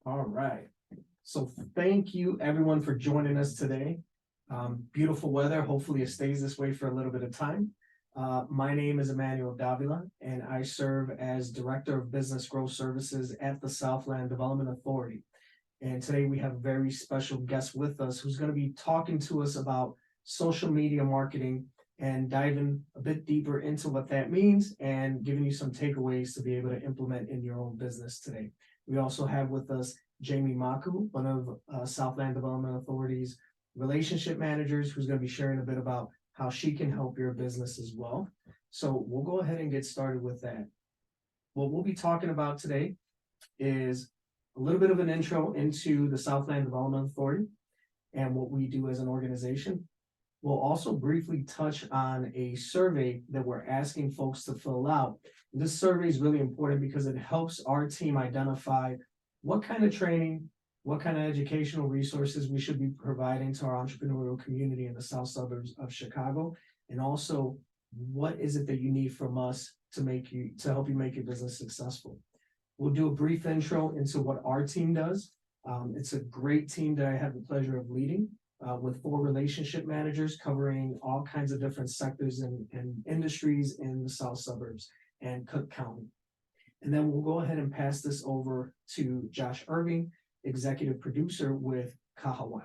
All right. So thank you everyone for joining us today. Beautiful weather. Hopefully it stays this way for a little bit of time. My name is Emmanuel Davila, and I serve as Director of Business Growth Services at the Southland Development Authority. And today we have a very special guest with us who's going to be talking to us about social media marketing and diving a bit deeper into what that means and giving you some takeaways to be able to implement in your own business today. We also have with us Jamie Maku, one of Southland Development Authority's relationship managers, who's going to be sharing a bit about how she can help your business as well. So we'll go ahead and get started with that. What we'll be talking about today is a little bit of an intro into the Southland Development Authority and what we do as an organization. We'll also briefly touch on a survey that we're asking folks to fill out. This survey is really important because it helps our team identify what kind of training, what kind of educational resources we should be providing to our entrepreneurial community in the south suburbs of Chicago, and also what is it that you need from us to help you make your business successful. We'll do a brief intro into what our team does. It's a great team that I have the pleasure of leading, with 4 relationship managers covering all kinds of different sectors and industries in the south suburbs and Cook County. And then we'll go ahead and pass this over to Josh Irving, executive producer with Kahawai.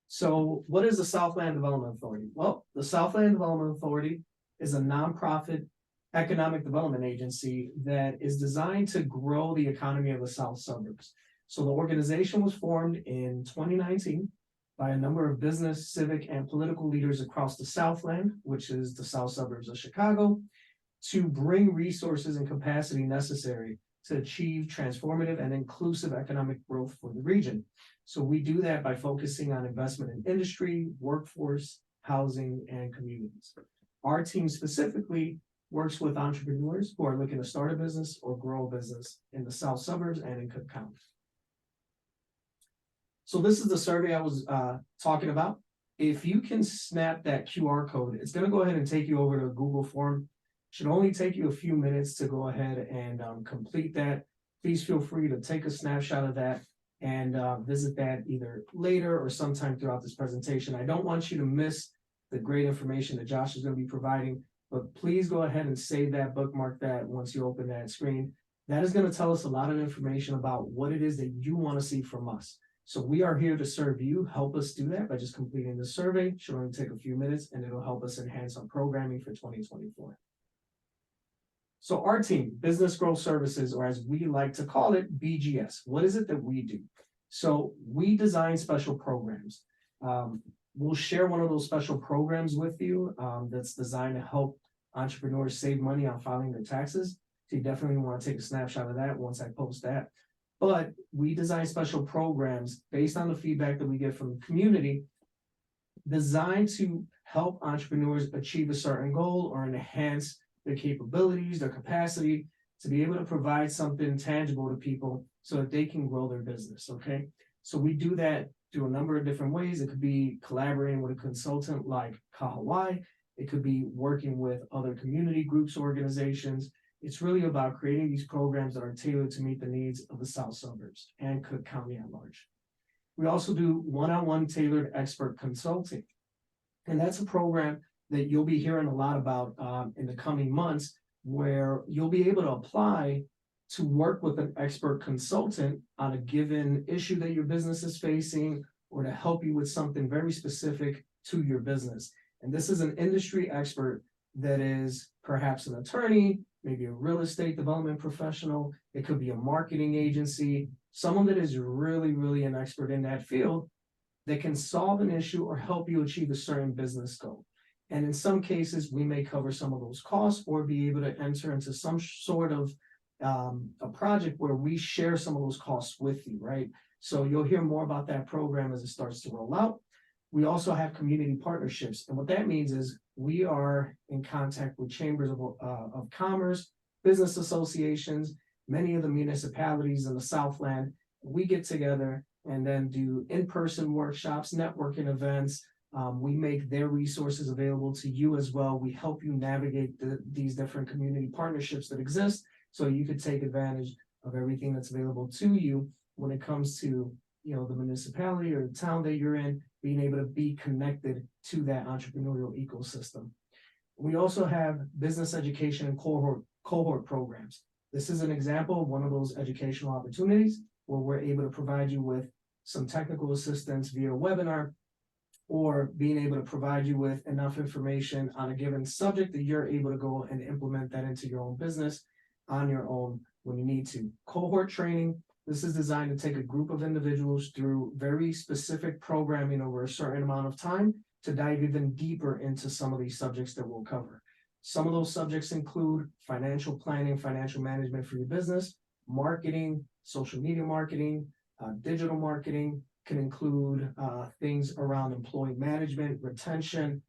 So what is the Southland Development Authority? Well, the Southland Development Authority is a nonprofit economic development agency that is designed to grow the economy of the south suburbs. So the organization was formed in 2019 by a number of business, civic, and political leaders across the Southland, which is the south suburbs of Chicago, to bring resources and capacity necessary to achieve transformative and inclusive economic growth for the region. So we do that by focusing on investment in industry, workforce, housing, and communities. Our team specifically works with entrepreneurs who are looking to start a business or grow a business in the south suburbs and in Cook County. So this is the survey I was talking about. If you can snap that QR code, it's going to go ahead and take you over to a Google form. Should only take you a few minutes to go ahead and complete that. Please feel free to take a snapshot of that and visit that either later or sometime throughout this presentation. I don't want you to miss the great information that Josh is going to be providing, but please go ahead and save that, bookmark that once you open that screen. That is going to tell us a lot of information about what it is that you want to see from us. So we are here to serve you. Help us do that by just completing the survey. Should only take a few minutes, and it'll help us enhance our programming for 2024. So our team, Business Growth Services, or as we like to call it, BGS. What is it that we do? So we design special programs. We'll share one of those special programs with you that's designed to help entrepreneurs save money on filing their taxes. So you definitely want to take a snapshot of that once I post that. But we design special programs based on the feedback that we get from the community, designed to help entrepreneurs achieve a certain goal or enhance their capabilities, their capacity to be able to provide something tangible to people so that they can grow their business, okay? So we do that through a number of different ways. It could be collaborating with a consultant like Kahawai. It could be working with other community groups, organizations. It's really about creating these programs that are tailored to meet the needs of the south suburbs and Cook County at large. We also do one-on-one tailored expert consulting. And that's a program that you'll be hearing a lot about in the coming months, where you'll be able to apply to work with an expert consultant on a given issue that your business is facing, or to help you with something very specific to your business. And this is an industry expert that is perhaps an attorney, maybe a real estate development professional. It could be a marketing agency, someone that is really, really an expert in that field that can solve an issue or help you achieve a certain business goal. And in some cases, we may cover some of those costs or be able to enter into some sort of a project where we share some of those costs with you, right? So you'll hear more about that program as it starts to roll out. We also have community partnerships. And what that means is we are in contact with chambers of commerce, business associations, many of the municipalities in the Southland. We get together and then do in-person workshops, networking events. We make their resources available to you as well. We help you navigate these different community partnerships that exist so you could take advantage of everything that's available to you when it comes to, the municipality or the town that you're in, being able to be connected to that entrepreneurial ecosystem. We also have business education and cohort programs. This is an example of one of those educational opportunities where we're able to provide you with some technical assistance via webinar, or being able to provide you with enough information on a given subject that you're able to go and implement that into your own business on your own when you need to. Cohort training, this is designed to take a group of individuals through very specific programming over a certain amount of time to dive even deeper into some of these subjects that we'll cover. Some of those subjects include financial planning, financial management for your business, marketing, social media marketing, digital marketing, can include things around employee management, retention,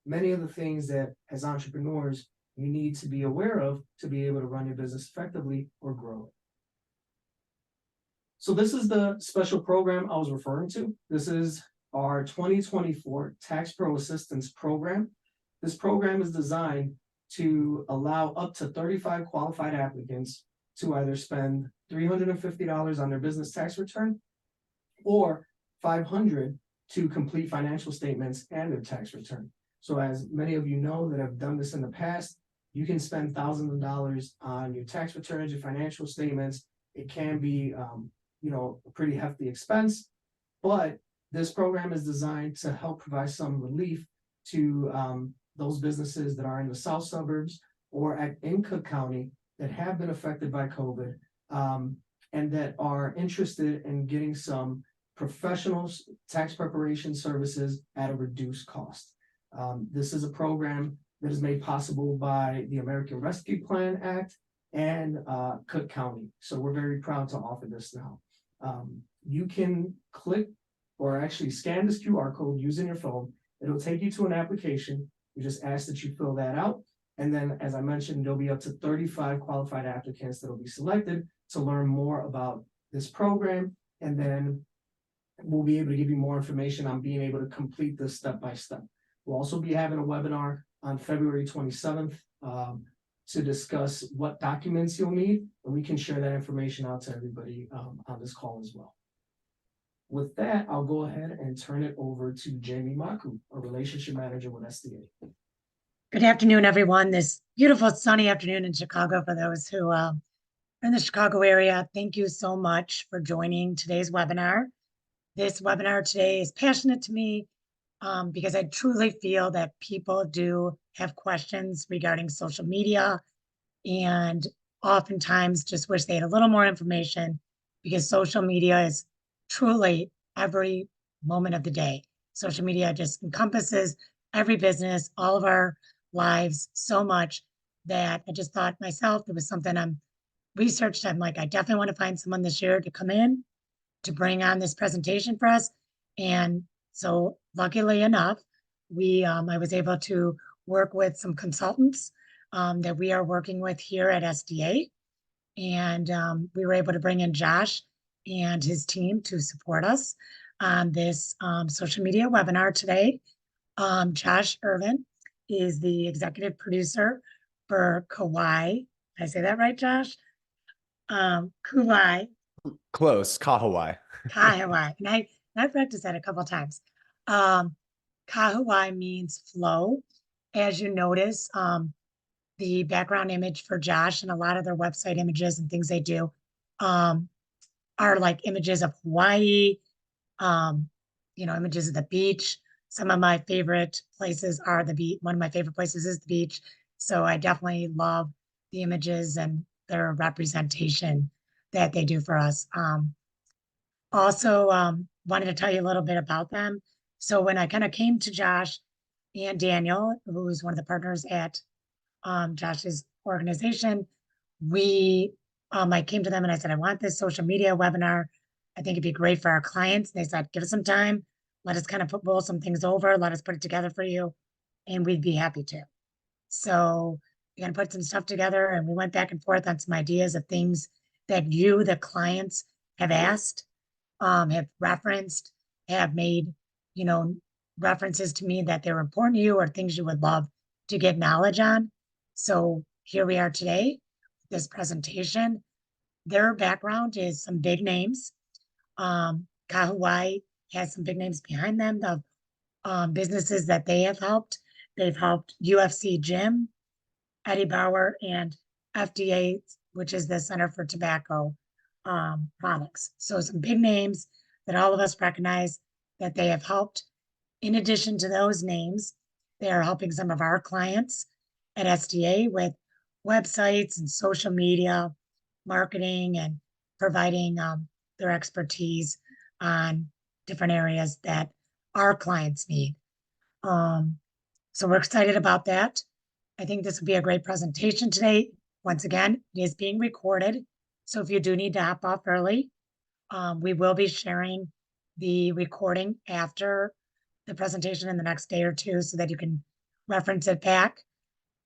many of the things that as entrepreneurs you need to be aware of to be able to run your business effectively or grow it. So this is the special program I was referring to. This is our 2024 Tax Pro Assistance Program. This program is designed to allow up to 35 qualified applicants to either spend $350 on their business tax return or $500 to complete financial statements and their tax return. So as many of you know that have done this in the past, you can spend thousands of dollars on your tax returns, your financial statements. It can be, a pretty hefty expense, but this program is designed to help provide some relief to those businesses that are in the south suburbs or in Cook County that have been affected by COVID and that are interested in getting some professional tax preparation services at a reduced cost. This is a program that is made possible by the American Rescue Plan Act and Cook County. So we're very proud to offer this now. You can click or actually scan this QR code using your phone. It'll take you to an application. We just ask that you fill that out. And then, as I mentioned, there'll be up to 35 qualified applicants that will be selected to learn more about this program. And then we'll be able to give you more information on being able to complete this step by step. We'll also be having a webinar on February 27th to discuss what documents you'll need, and we can share that information out to everybody on this call as well. With that, I'll go ahead and turn it over to Jamie Maku, a relationship manager with SDA. Good afternoon, everyone. This beautiful sunny afternoon in Chicago for those who are in the Chicago area. Thank you so much for joining today's webinar. This webinar today is passionate to me because I truly feel that people do have questions regarding social media and oftentimes just wish they had a little more information because social media is truly every moment of the day. Social media just encompasses every business, all of our lives so much that I just thought myself, it was something I'm researched. I'm like, I definitely want to find someone this year to come in to bring on this presentation for us. And so luckily enough, I was able to work with some consultants that we are working with here at SDA. And we were able to bring in Josh and his team to support us on this social media webinar today. Josh Irvin is the executive producer for Kauai. Did I say that right, Josh? Kauai. Close, Kahawai. Kahawai. And I practiced that a couple of times. Kahawai means flow. As you notice, the background image for Josh and a lot of their website images and things they do are like images of Hawaii, images of the beach. Some of my favorite places are the beach. One of my favorite places is the beach. So I definitely love the images and their representation that they do for us. Also, wanted to tell you a little bit about them. So when I kind of came to Josh and Daniel, who is one of the partners at Josh's organization, I came to them and I said, I want this social media webinar. I think it'd be great for our clients. And they said, give us some time. Let us kind of roll some things over. Let us put it together for you. And we'd be happy to. So we're going to put some stuff together. And we went back and forth on some ideas of things that you, the clients, have asked, have referenced, have made, references to me that they're important to you or things you would love to get knowledge on. So here we are today, this presentation. their background is some big names. Kahuai has some big names behind them of businesses that they have helped. They've helped UFC Gym, Eddie Bauer, and FDA, which is the Center for Tobacco Products. So some big names that all of us recognize that they have helped. In addition to those names, they are helping some of our clients at SDA with websites and social media marketing and providing their expertise on different areas that our clients need. So we're excited about that. I think this will be a great presentation today. Once again, it is being recorded. So if you do need to hop off early, we will be sharing the recording after the presentation in the next day or two so that you can reference it back.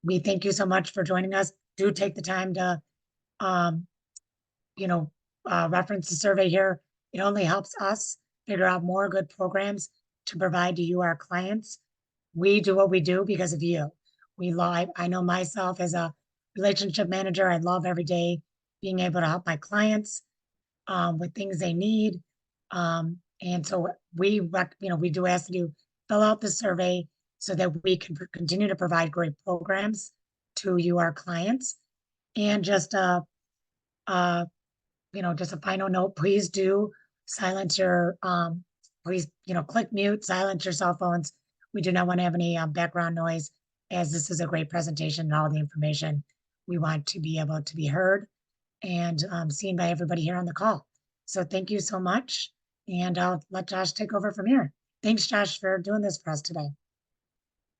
We thank you so much for joining us. Do take the time to, reference the survey here. It only helps us figure out more good programs to provide to you, our clients. We do what we do because of you. I know myself as a relationship manager, I love every day being able to help my clients with things they need. And so we do ask you fill out the survey so that we can continue to provide great programs to you, our clients. And just a final note, please do silence your, click mute, silence your cell phones. We do not want to have any background noise, as this is a great presentation and all the information we want to be able to be heard and seen by everybody here on the call. So thank you so much. And I'll let Josh take over from here. Thanks, Josh, for doing this for us today.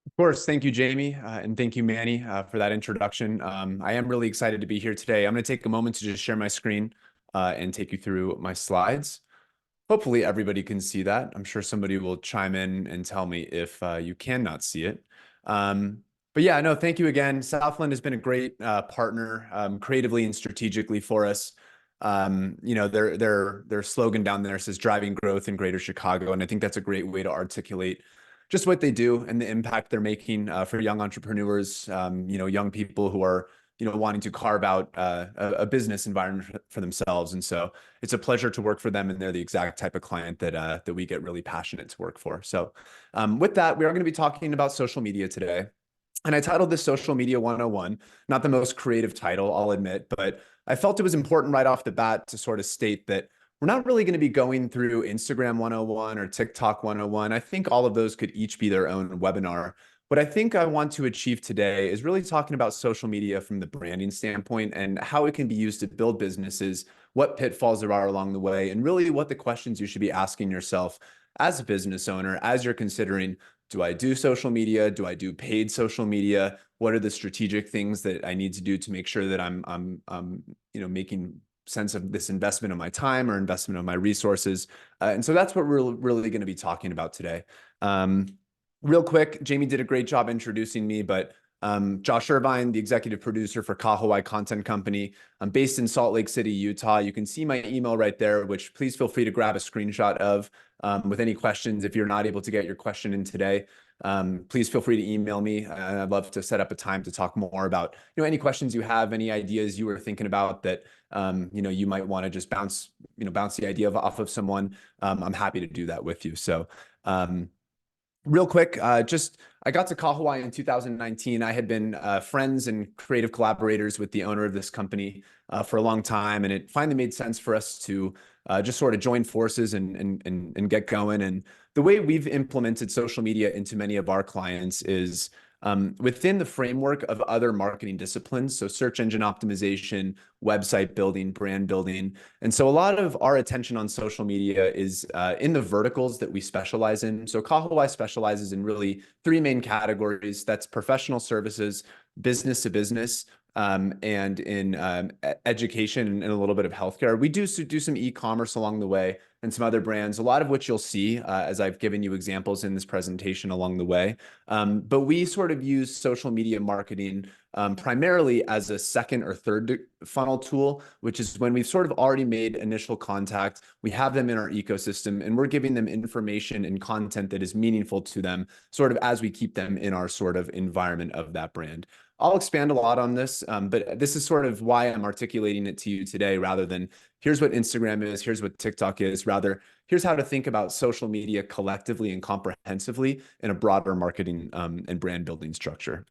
Of course. Thank you, Jamie. And thank you, Manny, for that introduction. I am really excited to be here today. I'm going to take a moment to just share my screen and take you through my slides. Hopefully everybody can see that. I'm sure somebody will chime in and tell me if you cannot see it. But yeah, no, thank you again. Southland has been a great partner creatively and strategically for us. Their slogan down there says driving growth in Greater Chicago. And I think that's a great way to articulate just what they do and the impact they're making for young entrepreneurs, young people who are, wanting to carve out a business environment for themselves. And so it's a pleasure to work for them. And they're the exact type of client that we get really passionate to work for. So with that, we are going to be talking about social media today. And I titled this Social Media 101, not the most creative title, I'll admit, but I felt it was important right off the bat to sort of state that we're not really going to be going through Instagram 101 or TikTok 101. I think all of those could each be their own webinar. What I think I want to achieve today is really talking about social media from the branding standpoint and how it can be used to build businesses, what pitfalls there are along the way, and really what the questions you should be asking yourself as a business owner, as you're considering, do I do social media? Do I do paid social media? What are the strategic things that I need to do to make sure that I'm making sense of this investment of my time or investment of my resources? And so that's what we're really going to be talking about today. Real quick, Jamie did a great job introducing me, but Josh Irvine, the executive producer for Kahuai Content Company. I'm based in Salt Lake City, Utah. You can see my email right there, which please feel free to grab a screenshot of with any questions. If you're not able to get your question in today, please feel free to email me. I'd love to set up a time to talk more about any questions you have, any ideas you were thinking about that you might want to just bounce the idea off of someone. I'm happy to do that with you. So real quick, I got to Kahuai in 2019. I had been friends and creative collaborators with the owner of this company for a long time, and it finally made sense for us to just sort of join forces and get going. And the way we've implemented social media into many of our clients is within the framework of other marketing disciplines. So search engine optimization, website building, brand building. And so a lot of our attention on social media is in the verticals that we specialize in. So Kahuai specializes in really three main categories. That's professional services, business to business, and in education and a little bit of healthcare. We do some e-commerce along the way, and some other brands, a lot of which you'll see as I've given you examples in this presentation along the way. But we sort of use social media marketing primarily as a second or third funnel tool, which is when we've sort of already made initial contact, we have them in our ecosystem, and we're giving them information and content that is meaningful to them, sort of as we keep them in our sort of environment of that brand. I'll expand a lot on this, but this is sort of why I'm articulating it to you today, rather than here's what Instagram is, here's what TikTok is, rather here's how to think about social media collectively and comprehensively in a broader marketing and brand building structure.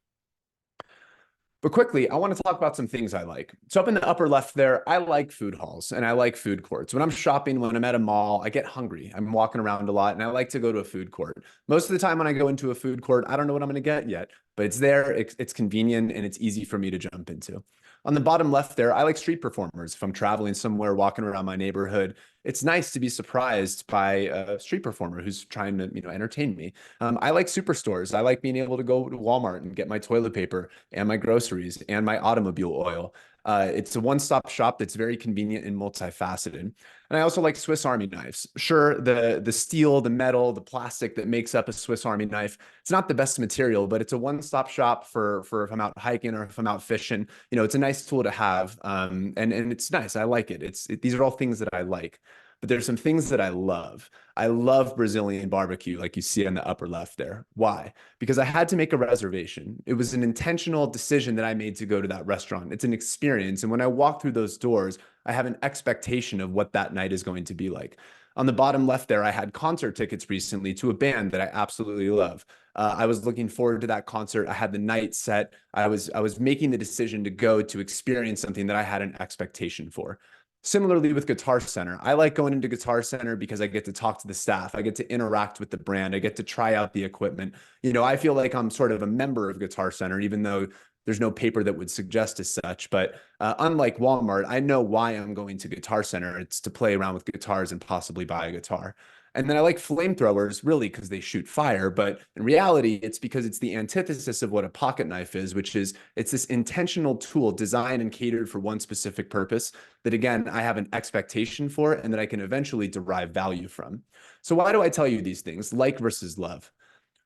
But quickly, I want to talk about some things I like. So up in the upper left there, I like food halls and I like food courts. When I'm shopping, when I'm at a mall, I get hungry. I'm walking around a lot and I like to go to a food court. Most of the time when I go into a food court, I don't know what I'm going to get yet, but it's there, it's convenient, and it's easy for me to jump into. On the bottom left there, I like street performers. If I'm traveling somewhere, walking around my neighborhood, it's nice to be surprised by a street performer who's trying to, entertain me. I like superstores. I like being able to go to Walmart and get my toilet paper and my groceries and my automobile oil. It's a one-stop shop that's very convenient and multifaceted. And I also like Swiss Army knives. Sure, the steel, the metal, the plastic that makes up a Swiss Army knife, it's not the best material, but it's a one-stop shop for if I'm out hiking or if I'm out fishing. It's a nice tool to have, and it's nice. I like it. These are all things that I like. But there's some things that I love. I love Brazilian barbecue, like you see on the upper left there. Why? Because I had to make a reservation. It was an intentional decision that I made to go to that restaurant. It's an experience. And when I walk through those doors, I have an expectation of what that night is going to be like. On the bottom left there, I had concert tickets recently to a band that I absolutely love. I was looking forward to that concert. I had the night set. I was making the decision to go to experience something that I had an expectation for. Similarly with Guitar Center, I like going into Guitar Center because I get to talk to the staff. I get to interact with the brand. I get to try out the equipment. I feel like I'm sort of a member of Guitar Center, even though there's no paper that would suggest as such. But unlike Walmart, I know why I'm going to Guitar Center. It's to play around with guitars and possibly buy a guitar. And then I like flamethrowers, really, because they shoot fire. But in reality, it's because it's the antithesis of what a pocket knife is, which is it's this intentional tool designed and catered for one specific purpose that, again, I have an expectation for and that I can eventually derive value from. So why do I tell you these things, like versus love?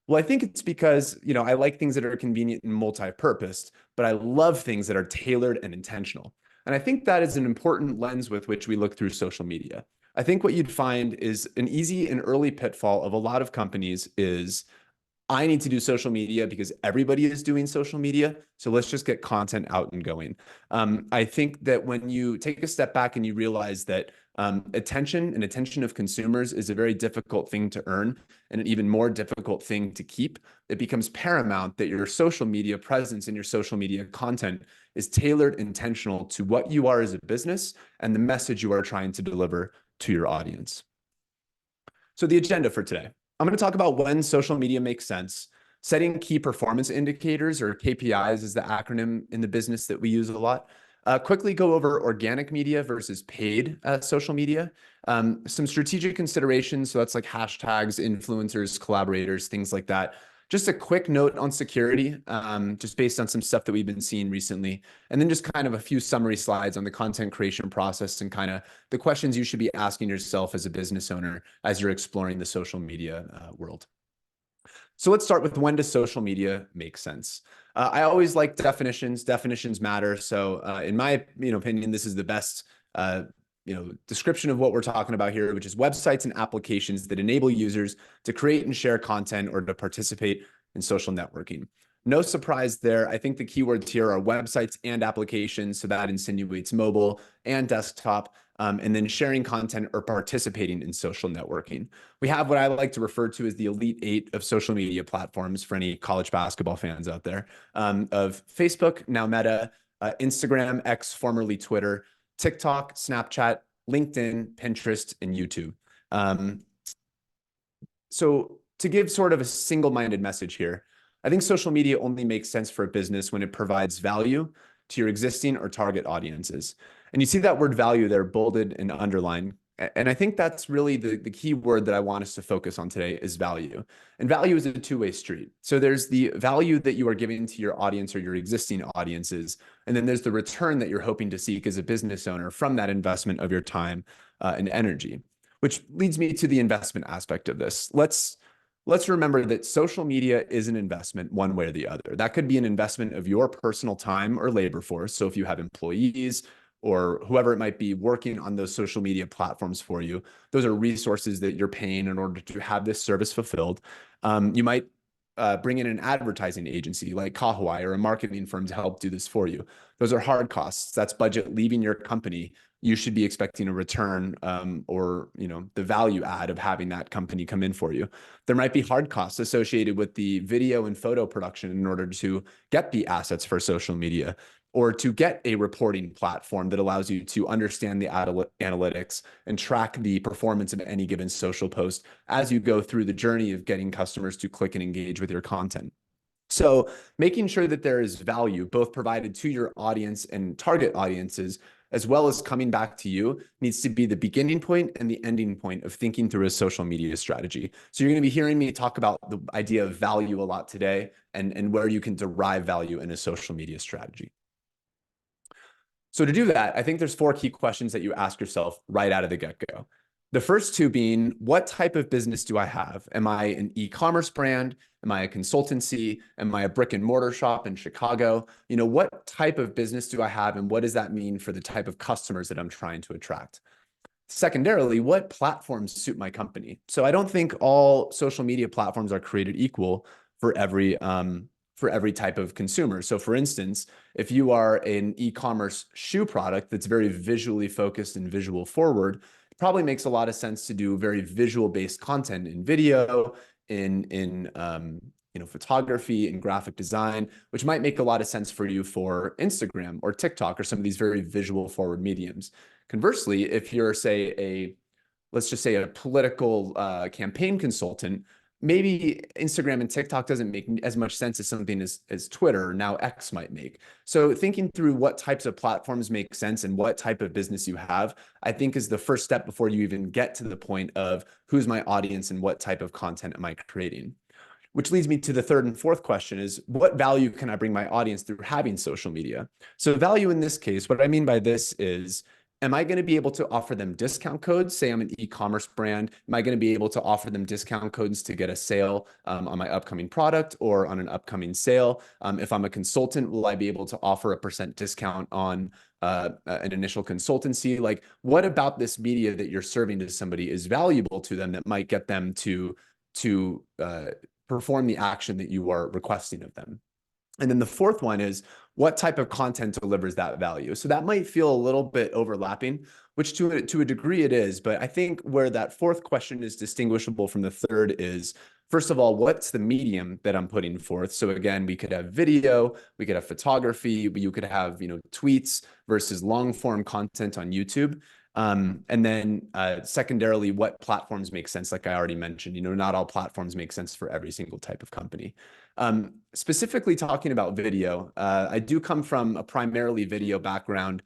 Well, I think it's because, I like things that are convenient and multi-purposed, but I love things that are tailored and intentional. And I think that is an important lens with which we look through social media. I think what you'd find is an easy and early pitfall of a lot of companies is, I need to do social media because everybody is doing social media. So let's just get content out and going. I think that when you take a step back and you realize that attention of consumers is a very difficult thing to earn and an even more difficult thing to keep, it becomes paramount that your social media presence and your social media content is tailored, intentional to what you are as a business and the message you are trying to deliver to your audience. So the agenda for today. I'm going to talk about when social media makes sense, setting key performance indicators, or KPIs is the acronym in the business that we use a lot. Quickly go over organic media versus paid social media, some strategic considerations. So that's like hashtags, influencers, collaborators, things like that. Just a quick note on security, just based on some stuff that we've been seeing recently. And then just kind of a few summary slides on the content creation process and kind of the questions you should be asking yourself as a business owner as you're exploring the social media world. So let's start with, when does social media make sense? I always like definitions. Definitions matter. So in my opinion, this is the best description of what we're talking about here, which is websites and applications that enable users to create and share content or to participate in social networking. No surprise there. I think the keywords here are websites and applications. So that insinuates mobile and desktop, and then sharing content or participating in social networking. We have what I like to refer to as the Elite 8 of social media platforms for any college basketball fans out there, of Facebook, now Meta, Instagram, X, formerly Twitter, TikTok, Snapchat, LinkedIn, Pinterest, and YouTube. So to give sort of a single-minded message here, I think social media only makes sense for a business when it provides value to your existing or target audiences. And you see that word value there bolded and underlined. And I think that's really the key word that I want us to focus on today is value. And value is a two-way street. So there's the value that you are giving to your audience or your existing audiences. And then there's the return that you're hoping to seek as a business owner from that investment of your time and energy. which leads me to the investment aspect of this. Let's remember that social media is an investment one way or the other. That could be an investment of your personal time or labor force. So if you have employees or whoever it might be working on those social media platforms for you, those are resources that you're paying in order to have this service fulfilled. You might bring in an advertising agency like Kahuai or a marketing firm to help do this for you. Those are hard costs. That's budget leaving your company. You should be expecting a return or the value add of having that company come in for you. There might be hard costs associated with the video and photo production in order to get the assets for social media, or to get a reporting platform that allows you to understand the analytics and track the performance of any given social post as you go through the journey of getting customers to click and engage with your content. So making sure that there is value both provided to your audience and target audiences, as well as coming back to you, needs to be the beginning point and the ending point of thinking through a social media strategy. So you're going to be hearing me talk about the idea of value a lot today, and where you can derive value in a social media strategy. So to do that, I think there's 4 key questions that you ask yourself right out of the get-go. The first 2 being, what type of business do I have? Am I an e-commerce brand? Am I a consultancy? Am I a brick and mortar shop in Chicago? What type of business do I have, and what does that mean for the type of customers that I'm trying to attract? Secondarily, what platforms suit my company? So I don't think all social media platforms are created equal for every type of consumer. So for instance, if you are an e-commerce shoe product that's very visually focused and visual forward, it probably makes a lot of sense to do very visual based content in video, in photography and graphic design, which might make a lot of sense for you for Instagram or TikTok or some of these very visual forward mediums. Conversely, if you're, let's just say a political campaign consultant, maybe Instagram and TikTok doesn't make as much sense as something as Twitter, now X, might make. So thinking through what types of platforms make sense and what type of business you have, I think is the first step before you even get to the point of who's my audience and what type of content am I creating. Which leads me to the third and fourth question is, what value can I bring my audience through having social media? So value in this case, what I mean by this is, am I going to be able to offer them discount codes? Say I'm an e-commerce brand. Am I going to be able to offer them discount codes to get a sale on my upcoming product or on an upcoming sale? If I'm a consultant, will I be able to offer a % discount on an initial consultancy? Like, what about this media that you're serving to somebody is valuable to them that might get them to perform the action that you are requesting of them? And then the fourth one is, what type of content delivers that value? So that might feel a little bit overlapping, which to a degree it is, but I think where that fourth question is distinguishable from the third is, first of all, what's the medium that I'm putting forth? So again, we could have video, we could have photography, you could have, tweets versus long form content on YouTube. And then secondarily, what platforms make sense? Like I already mentioned, not all platforms make sense for every single type of company. Specifically talking about video, I do come from a primarily video background.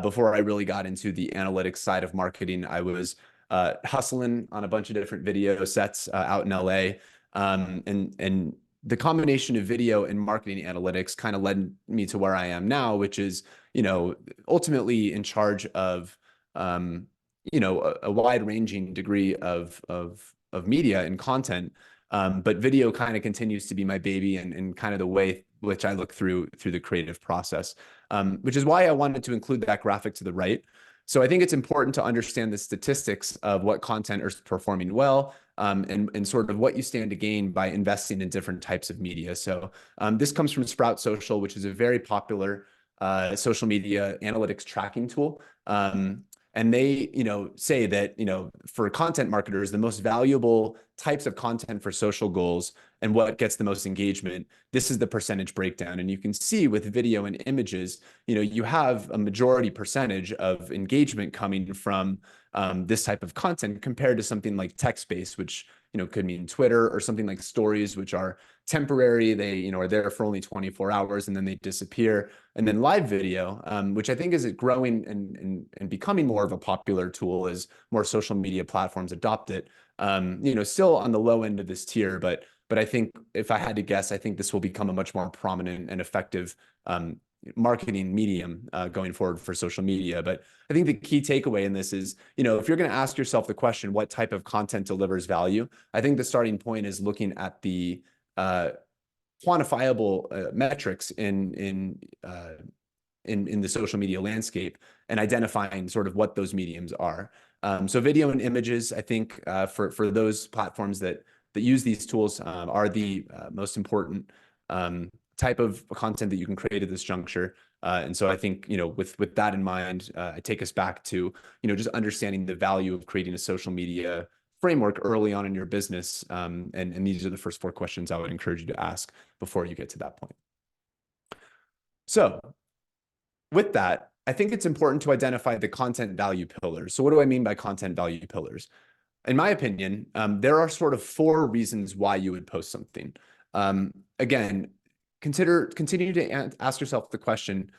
Before I really got into the analytics side of marketing, I was hustling on a bunch of different video sets out in LA. And the combination of video and marketing analytics kind of led me to where I am now, which is, ultimately in charge of a wide-ranging degree of media and content, but video kind of continues to be my baby and kind of the way which I look through the creative process, which is why I wanted to include that graphic to the right. So I think it's important to understand the statistics of what content is performing well, and sort of what you stand to gain by investing in different types of media. So this comes from Sprout Social, which is a very popular social media analytics tracking tool. And they, say that, for content marketers, the most valuable types of content for social goals and what gets the most engagement, this is the percentage breakdown. And you can see with video and images, you have a majority percentage of engagement coming from this type of content compared to something like text-based, which, could mean Twitter, or something like stories, which are temporary. They, are there for only 24 hours and then they disappear. And then live video, which I think is growing and becoming more of a popular tool as more social media platforms adopt it. Still on the low end of this tier, but I think if I had to guess, I think this will become a much more prominent and effective marketing medium going forward for social media. But I think the key takeaway in this is, if you're going to ask yourself the question, what type of content delivers value? I think the starting point is looking at the quantifiable metrics in the social media landscape and identifying sort of what those mediums are. So video and images, I think for those platforms that use these tools are the most important type of content that you can create at this juncture. And so I think, with that in mind, I take us back to, just understanding the value of creating a social media framework early on in your business. And these are the first 4 questions I would encourage you to ask before you get to that point. So with that, I think it's important to identify the content value pillars. So what do I mean by content value pillars? In my opinion, there are sort of 4 reasons why you would post something. Again, continue to ask yourself the question,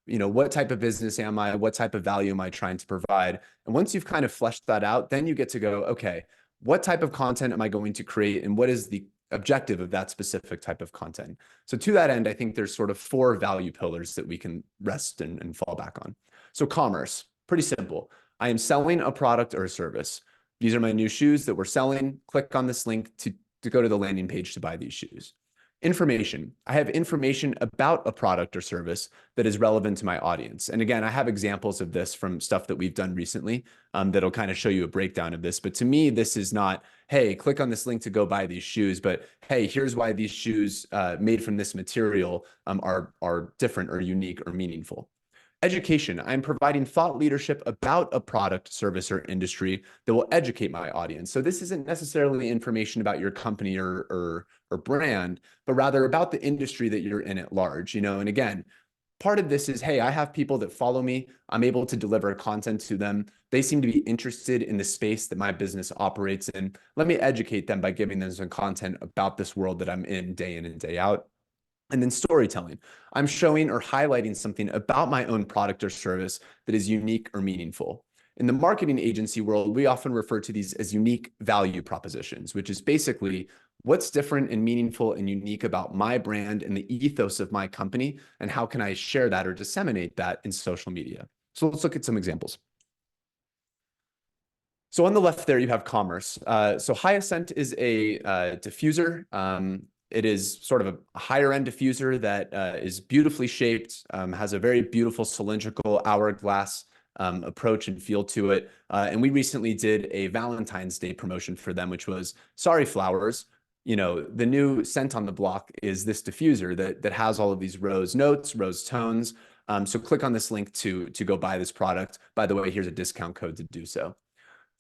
what type of business am I? What type of value am I trying to provide? And once you've kind of fleshed that out, then you get to go, okay, what type of content am I going to create? And what is the objective of that specific type of content? So to that end, I think there's sort of 4 value pillars that we can rest and fall back on. So commerce, pretty simple. I am selling a product or a service. These are my new shoes that we're selling. Click on this link to go to the landing page to buy these shoes. Information. I have information about a product or service that is relevant to my audience. And again, I have examples of this from stuff that we've done recently that'll kind of show you a breakdown of this. But to me, this is not, hey, click on this link to go buy these shoes, but hey, here's why these shoes made from this material are different or unique or meaningful. Education. I'm providing thought leadership about a product, service, or industry that will educate my audience. So this isn't necessarily information about your company or brand, but rather about the industry that you're in at large. And again, part of this is, hey, I have people that follow me. I'm able to deliver content to them. They seem to be interested in the space that my business operates in. Let me educate them by giving them some content about this world that I'm in day in and day out. And then storytelling. I'm showing or highlighting something about my own product or service that is unique or meaningful. In the marketing agency world, we often refer to these as unique value propositions, which is basically what's different and meaningful and unique about my brand and the ethos of my company, and how can I share that or disseminate that in social media? So let's look at some examples. So on the left there, you have commerce. So Hyacint is a diffuser. It is sort of a higher end diffuser that is beautifully shaped, has a very beautiful cylindrical hourglass approach and feel to it. And we recently did a Valentine's Day promotion for them, which was Sorry Flowers. The new scent on the block is this diffuser that has all of these rose notes, rose tones. So click on this link to go buy this product. By the way, here's a discount code to do so.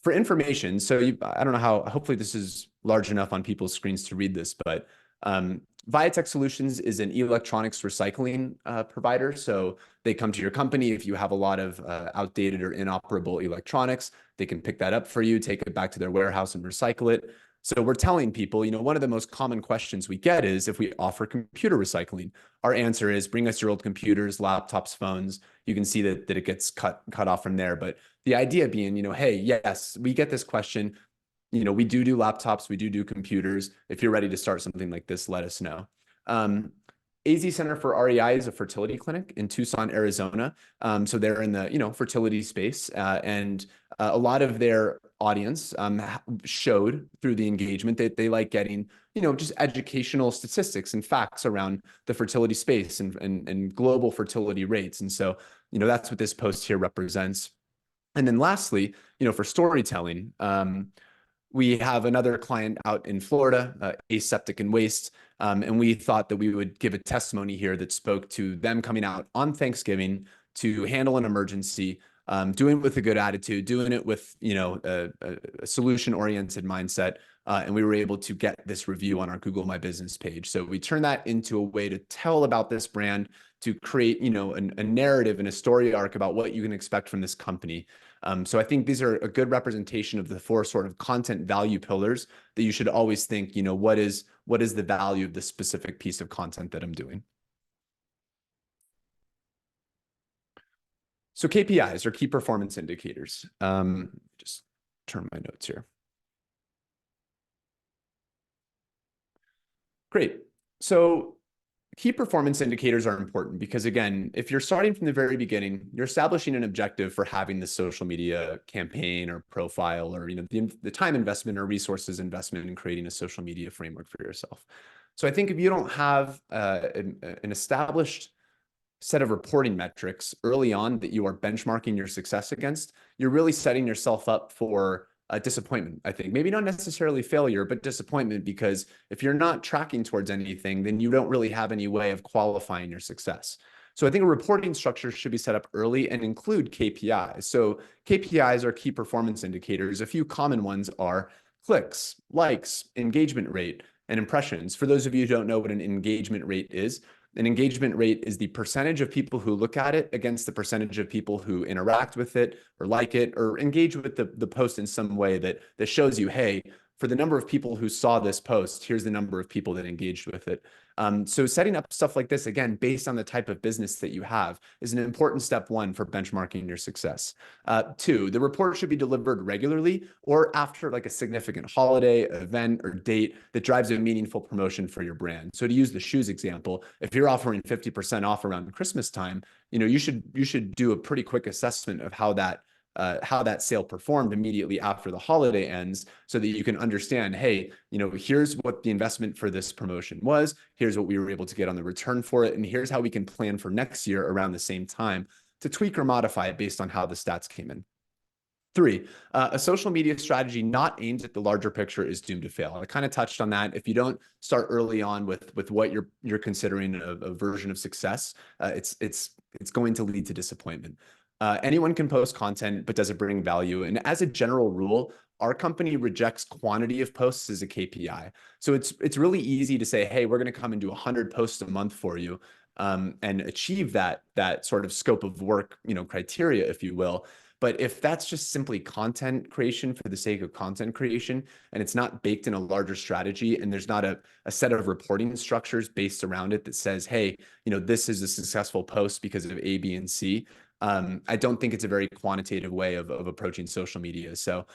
For information, so I don't know how, hopefully this is large enough on people's screens to read this, but Viatech Solutions is an electronics recycling provider. So they come to your company. If you have a lot of outdated or inoperable electronics, they can pick that up for you, take it back to their warehouse and recycle it. So we're telling people, one of the most common questions we get is if we offer computer recycling. Our answer is bring us your old computers, laptops, phones. You can see that it gets cut off from there. But the idea being, hey, yes, we get this question. We do laptops, we do computers. If you're ready to start something like this, let us know. AZ Center for REI is a fertility clinic in Tucson, Arizona. So they're in the, fertility space. And a lot of their audience showed through the engagement that they like getting, just educational statistics and facts around the fertility space and global fertility rates. And so, that's what this post here represents. And then lastly, for storytelling, we have another client out in Florida, Aseptic and Waste, and we thought that we would give a testimony here that spoke to them coming out on Thanksgiving to handle an emergency, doing it with a good attitude, doing it with a solution-oriented mindset, and we were able to get this review on our Google My Business page. So we turned that into a way to tell about this brand, to create a narrative and a story arc about what you can expect from this company. So I think these are a good representation of the 4 sort of content value pillars that you should always think, what is the value of this specific piece of content that I'm doing? So KPIs or key performance indicators. Just turn my notes here. Great. So key performance indicators are important because, again, if you're starting from the very beginning, you're establishing an objective for having the social media campaign or profile, or the time investment or resources investment in creating a social media framework for yourself. So I think if you don't have an established set of reporting metrics early on that you are benchmarking your success against, you're really setting yourself up for a disappointment. I think maybe not necessarily failure, but disappointment, because if you're not tracking towards anything, then you don't really have any way of qualifying your success. So I think a reporting structure should be set up early and include KPIs. So KPIs are key performance indicators. A few common ones are clicks, likes, engagement rate, and impressions. For those of you who don't know what an engagement rate is, an engagement rate is the percentage of people who look at it against the percentage of people who interact with it or like it or engage with the post in some way that shows you, hey, for the number of people who saw this post, here's the number of people that engaged with it. So setting up stuff like this, again, based on the type of business that you have, is an important step one for benchmarking your success. Two, the report should be delivered regularly or after like a significant holiday, event, or date that drives a meaningful promotion for your brand. So to use the shoes example, if you're offering 50% off around Christmas time, you should do a pretty quick assessment of how that sale performed immediately after the holiday ends, so that you can understand, hey, here's what the investment for this promotion was, here's what we were able to get on the return for it, and here's how we can plan for next year around the same time to tweak or modify it based on how the stats came in. Three, a social media strategy not aimed at the larger picture is doomed to fail. I kind of touched on that. If you don't start early on with what you're considering a version of success, it's going to lead to disappointment. Anyone can post content, but does it bring value? And as a general rule, our company rejects quantity of posts as a KPI. So it's really easy to say, hey, we're going to come and do 100 posts a month for you, and achieve that sort of scope of work, criteria, if you will. But if that's just simply content creation for the sake of content creation, and it's not baked in a larger strategy, and there's not a set of reporting structures based around it that says, hey, this is a successful post because of A, B, and C, I don't think it's a very quantitative way of approaching social media. So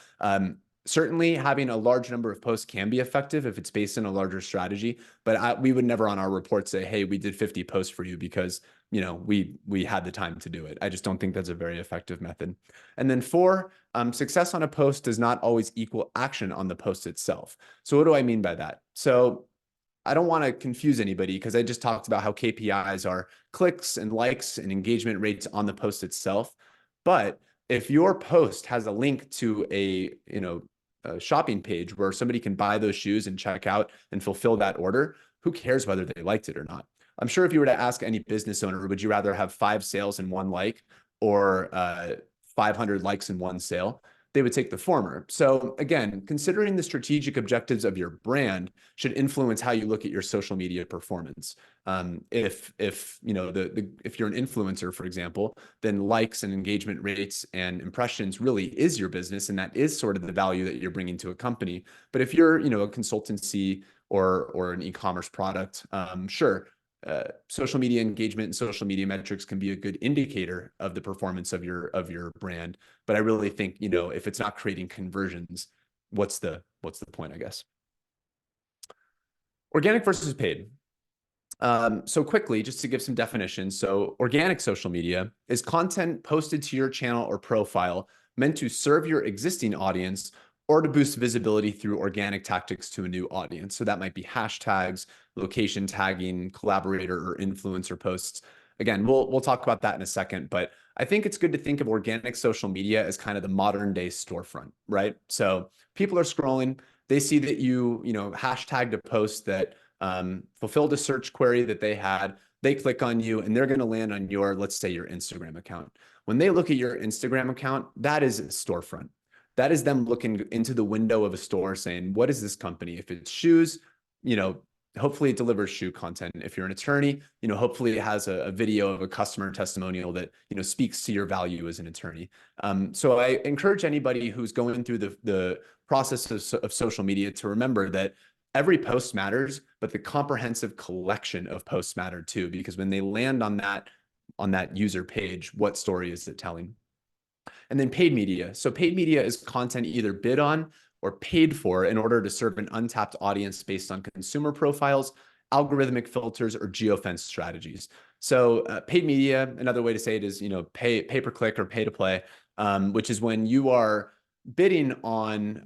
certainly having a large number of posts can be effective if it's based in a larger strategy, but we would never on our report say, hey, we did 50 posts for you because we had the time to do it. I just don't think that's a very effective method. And then four, success on a post does not always equal action on the post itself. So what do I mean by that? So I don't want to confuse anybody, because I just talked about how KPIs are clicks and likes and engagement rates on the post itself. But if your post has a link to a shopping page where somebody can buy those shoes and check out and fulfill that order, who cares whether they liked it or not? I'm sure if you were to ask any business owner, would you rather have 5 sales and 1 like, or 500 likes and 1 sale? They would take the former. So again, considering the strategic objectives of your brand should influence how you look at your social media performance. If you're an influencer, for example, then likes and engagement rates and impressions really is your business, and that is sort of the value that you're bringing to a company. But if you're a consultancy or an e-commerce product, sure, social media engagement and social media metrics can be a good indicator of the performance of your brand. But I really think, if it's not creating conversions, what's the point, I guess? Organic versus paid. So quickly, just to give some definitions. So organic social media is content posted to your channel or profile meant to serve your existing audience or to boost visibility through organic tactics to a new audience. So that might be hashtags, location tagging, collaborator or influencer posts. Again, we'll talk about that in a second, but I think it's good to think of organic social media as kind of the modern day storefront, right? So people are scrolling, they see that you hashtagged a post that fulfilled a search query that they had, they click on you, and they're going to land on your, let's say, your Instagram account. When they look at your Instagram account, that is a storefront. That is them looking into the window of a store saying, what is this company? If it's shoes, hopefully it delivers shoe content. If you're an attorney, hopefully it has a video of a customer testimonial that, speaks to your value as an attorney. So I encourage anybody who's going through the process of social media to remember that every post matters, but the comprehensive collection of posts matter too, because when they land on that user page, what story is it telling? And then paid media. So paid media is content either bid on or paid for in order to serve an untapped audience based on consumer profiles algorithmic filters, or geofence strategies. So paid media, another way to say it is, pay per click or pay to play, which is when you are bidding on,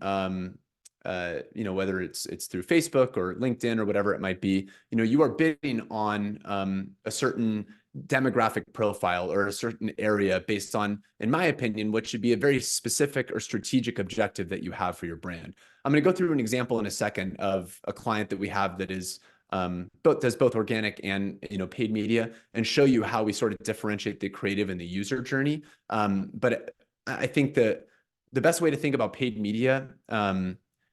whether it's through Facebook or LinkedIn or whatever it might be, you are bidding on a certain demographic profile or a certain area based on, in my opinion, what should be a very specific or strategic objective that you have for your brand. I'm going to go through an example in a second of a client that we have that is does both organic and paid media, and show you how we sort of differentiate the creative and the user journey. But I think that the best way to think about paid media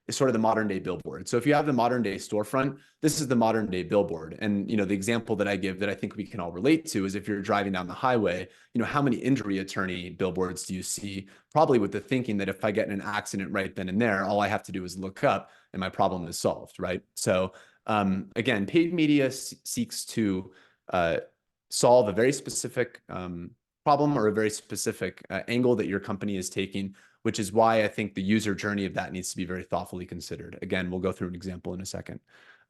is sort of the modern day billboard. So if you have the modern day storefront, this is the modern day billboard. And the example that I give that I think we can all relate to is if you're driving down the highway, how many injury attorney billboards do you see? Probably with the thinking that if I get in an accident right then and there, all I have to do is look up and my problem is solved, right? So again, paid media seeks to solve a very specific problem or a very specific angle that your company is taking, which is why I think the user journey of that needs to be very thoughtfully considered. Again, we'll go through an example in a second.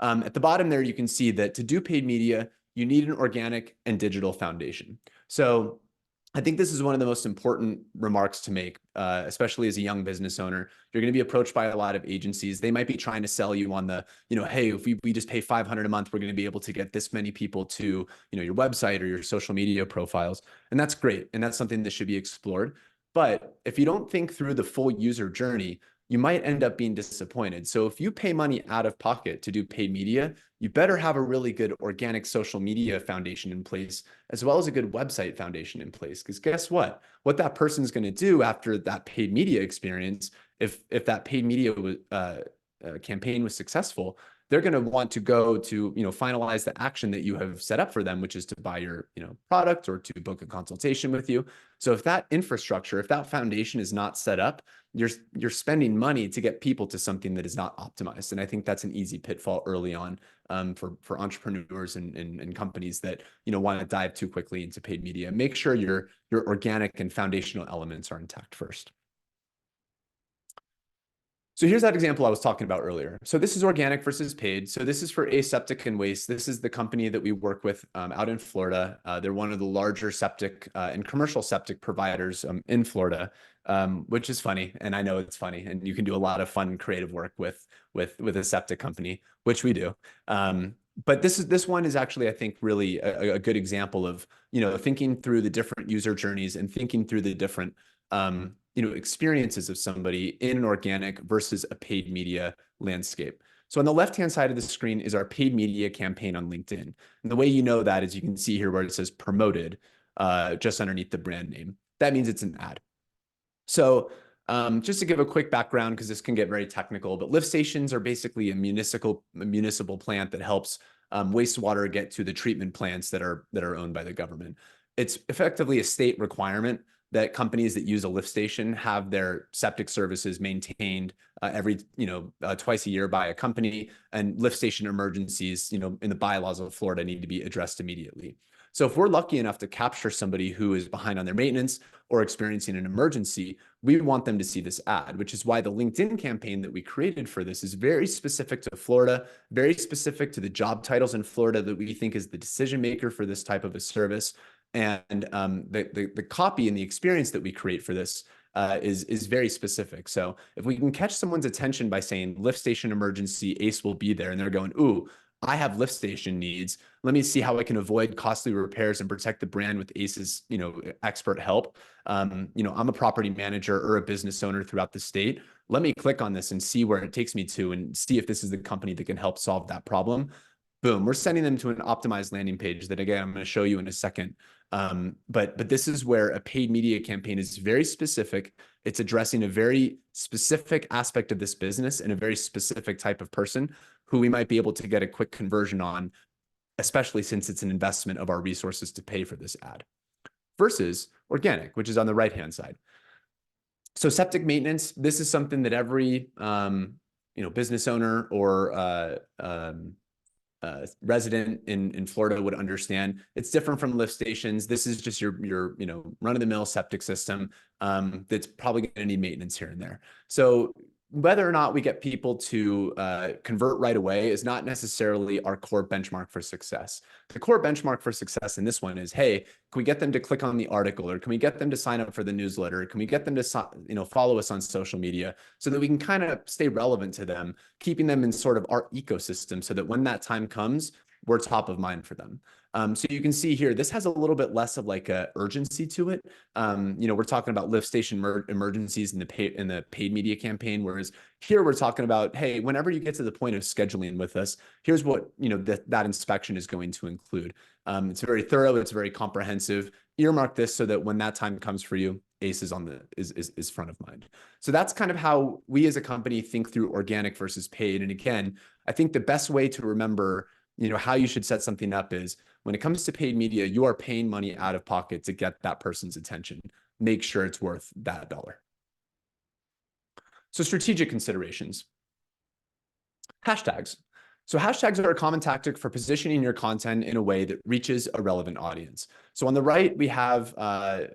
At the bottom there, you can see that to do paid media, you need an organic and digital foundation. So I think this is one of the most important remarks to make, especially as a young business owner. You're going to be approached by a lot of agencies. They might be trying to sell you on the, hey, if we just pay $500 a month, we're going to be able to get this many people to, your website or your social media profiles. And that's great. And that's something that should be explored. But if you don't think through the full user journey, you might end up being disappointed. So if you pay money out of pocket to do paid media, you better have a really good organic social media foundation in place, as well as a good website foundation in place. Because guess what? What that person's going to do after that paid media experience, if that paid media campaign was successful, they're going to want to go to, finalize the action that you have set up for them, which is to buy your, product or to book a consultation with you. So if that infrastructure, if that foundation is not set up, you're spending money to get people to something that is not optimized. And I think that's an easy pitfall early on for entrepreneurs and companies that, want to dive too quickly into paid media. Make sure your organic and foundational elements are intact first. So here's that example I was talking about earlier. So this is organic versus paid. So this is for Aseptic and Waste. This is the company that we work with out in Florida. They're one of the larger septic and commercial septic providers in Florida, which is funny. And I know it's funny. And you can do a lot of fun, creative work with a septic company, which we do. But this one is actually, I think, really a good example of, thinking through the different user journeys and thinking through the different experiences of somebody in an organic versus a paid media landscape. So on the left-hand side of the screen is our paid media campaign on LinkedIn. And the way you know that is you can see here where it says promoted just underneath the brand name. That means it's an ad. So just to give a quick background, because this can get very technical, but lift stations are basically a municipal plant that helps wastewater get to the treatment plants that are owned by the government. It's effectively a state requirement that companies that use a lift station have their septic services maintained every, twice a year by a company, and lift station emergencies, in the bylaws of Florida need to be addressed immediately. So if we're lucky enough to capture somebody who is behind on their maintenance or experiencing an emergency, we want them to see this ad, which is why the LinkedIn campaign that we created for this is very specific to Florida, very specific to the job titles in Florida that we think is the decision maker for this type of a service. And the copy and the experience that we create for this is very specific. So if we can catch someone's attention by saying lift station emergency, ACE will be there, and they're going, ooh, I have lift station needs. Let me see how I can avoid costly repairs and protect the brand with ACE's, expert help. I'm a property manager or a business owner throughout the state. Let me click on this and see where it takes me to and see if this is the company that can help solve that problem. Boom, we're sending them to an optimized landing page that, again, I'm going to show you in a second. But this is where a paid media campaign is very specific. It's addressing a very specific aspect of this business and a very specific type of person who we might be able to get a quick conversion on, especially since it's an investment of our resources to pay for this ad. Versus organic, which is on the right-hand side. So septic maintenance, this is something that every business owner or resident in Florida would understand. It's different from lift stations. This is just your run-of-the-mill septic system that's probably going to need maintenance here and there. So whether or not we get people to convert right away is not necessarily our core benchmark for success. The core benchmark for success in this one is, hey, can we get them to click on the article, or can we get them to sign up for the newsletter? Can we get them to follow us on social media so that we can kind of stay relevant to them, keeping them in sort of our ecosystem so that when that time comes, we're top of mind for them. So you can see here, this has a little bit less of like a urgency to it. We're talking about lift station emergencies in the paid media campaign, whereas here we're talking about, hey, whenever you get to the point of scheduling with us, here's what that inspection is going to include. It's very thorough, it's very comprehensive. Earmark this so that when that time comes for you, ACE is front of mind. So that's kind of how we as a company think through organic versus paid. And again, I think the best way to remember how you should set something up is when it comes to paid media, you are paying money out of pocket to get that person's attention. Make sure it's worth that dollar. So strategic considerations. Hashtags. So hashtags are a common tactic for positioning your content in a way that reaches a relevant audience. So on the right, we have a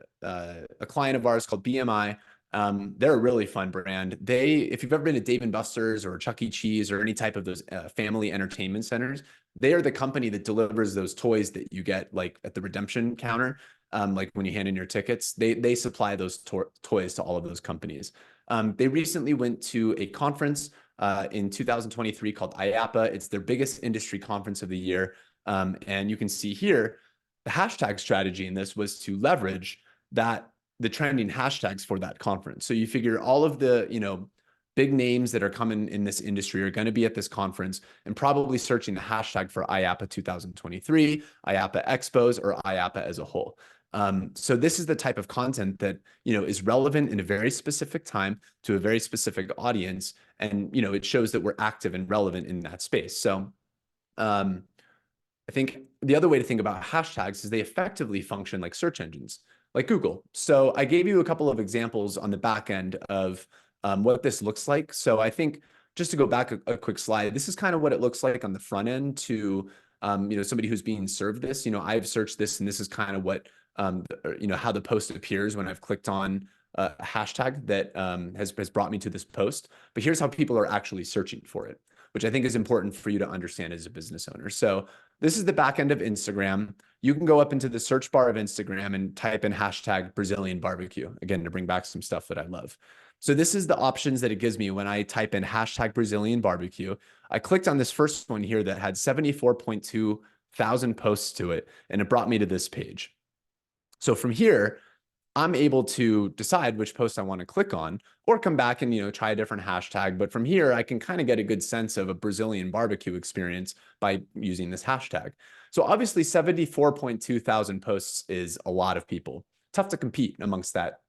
client of ours called BMI. They're a really fun brand. If you've ever been to Dave & Buster's or Chuck E. Cheese or any type of those family entertainment centers, they are the company that delivers those toys that you get like at the redemption counter, like when you hand in your tickets. They supply those toys to all of those companies. They recently went to a conference in 2023 called IAAPA. It's their biggest industry conference of the year. And you can see here, the hashtag strategy in this was to leverage the trending hashtags for that conference. So you figure all of the, big names that are coming in this industry are going to be at this conference and probably searching the hashtag for IAAPA 2023, IAAPA Expos, or IAAPA as a whole. So this is the type of content that, is relevant in a very specific time to a very specific audience. And, it shows that we're active and relevant in that space. So I think the other way to think about hashtags is they effectively function like search engines, like Google. So I gave you a couple of examples on the back end of what this looks like. So I think just to go back a quick slide, this is kind of what it looks like on the front end to, somebody who's being served this. I've searched this and this is kind of what, how the post appears when I've clicked on a hashtag that has brought me to this post. But here's how people are actually searching for it, which I think is important for you to understand as a business owner. So this is the back end of Instagram. You can go up into the search bar of Instagram and type in hashtag Brazilian barbecue, again, to bring back some stuff that I love. So this is the options that it gives me when I type in hashtag Brazilian barbecue. I clicked on this first one here that had 74.2 thousand posts to it, and it brought me to this page. So from here, I'm able to decide which post I want to click on or come back and, try a different hashtag. But from here, I can kind of get a good sense of a Brazilian barbecue experience by using this hashtag. So obviously 74.2 thousand posts is a lot of people. Tough to compete amongst that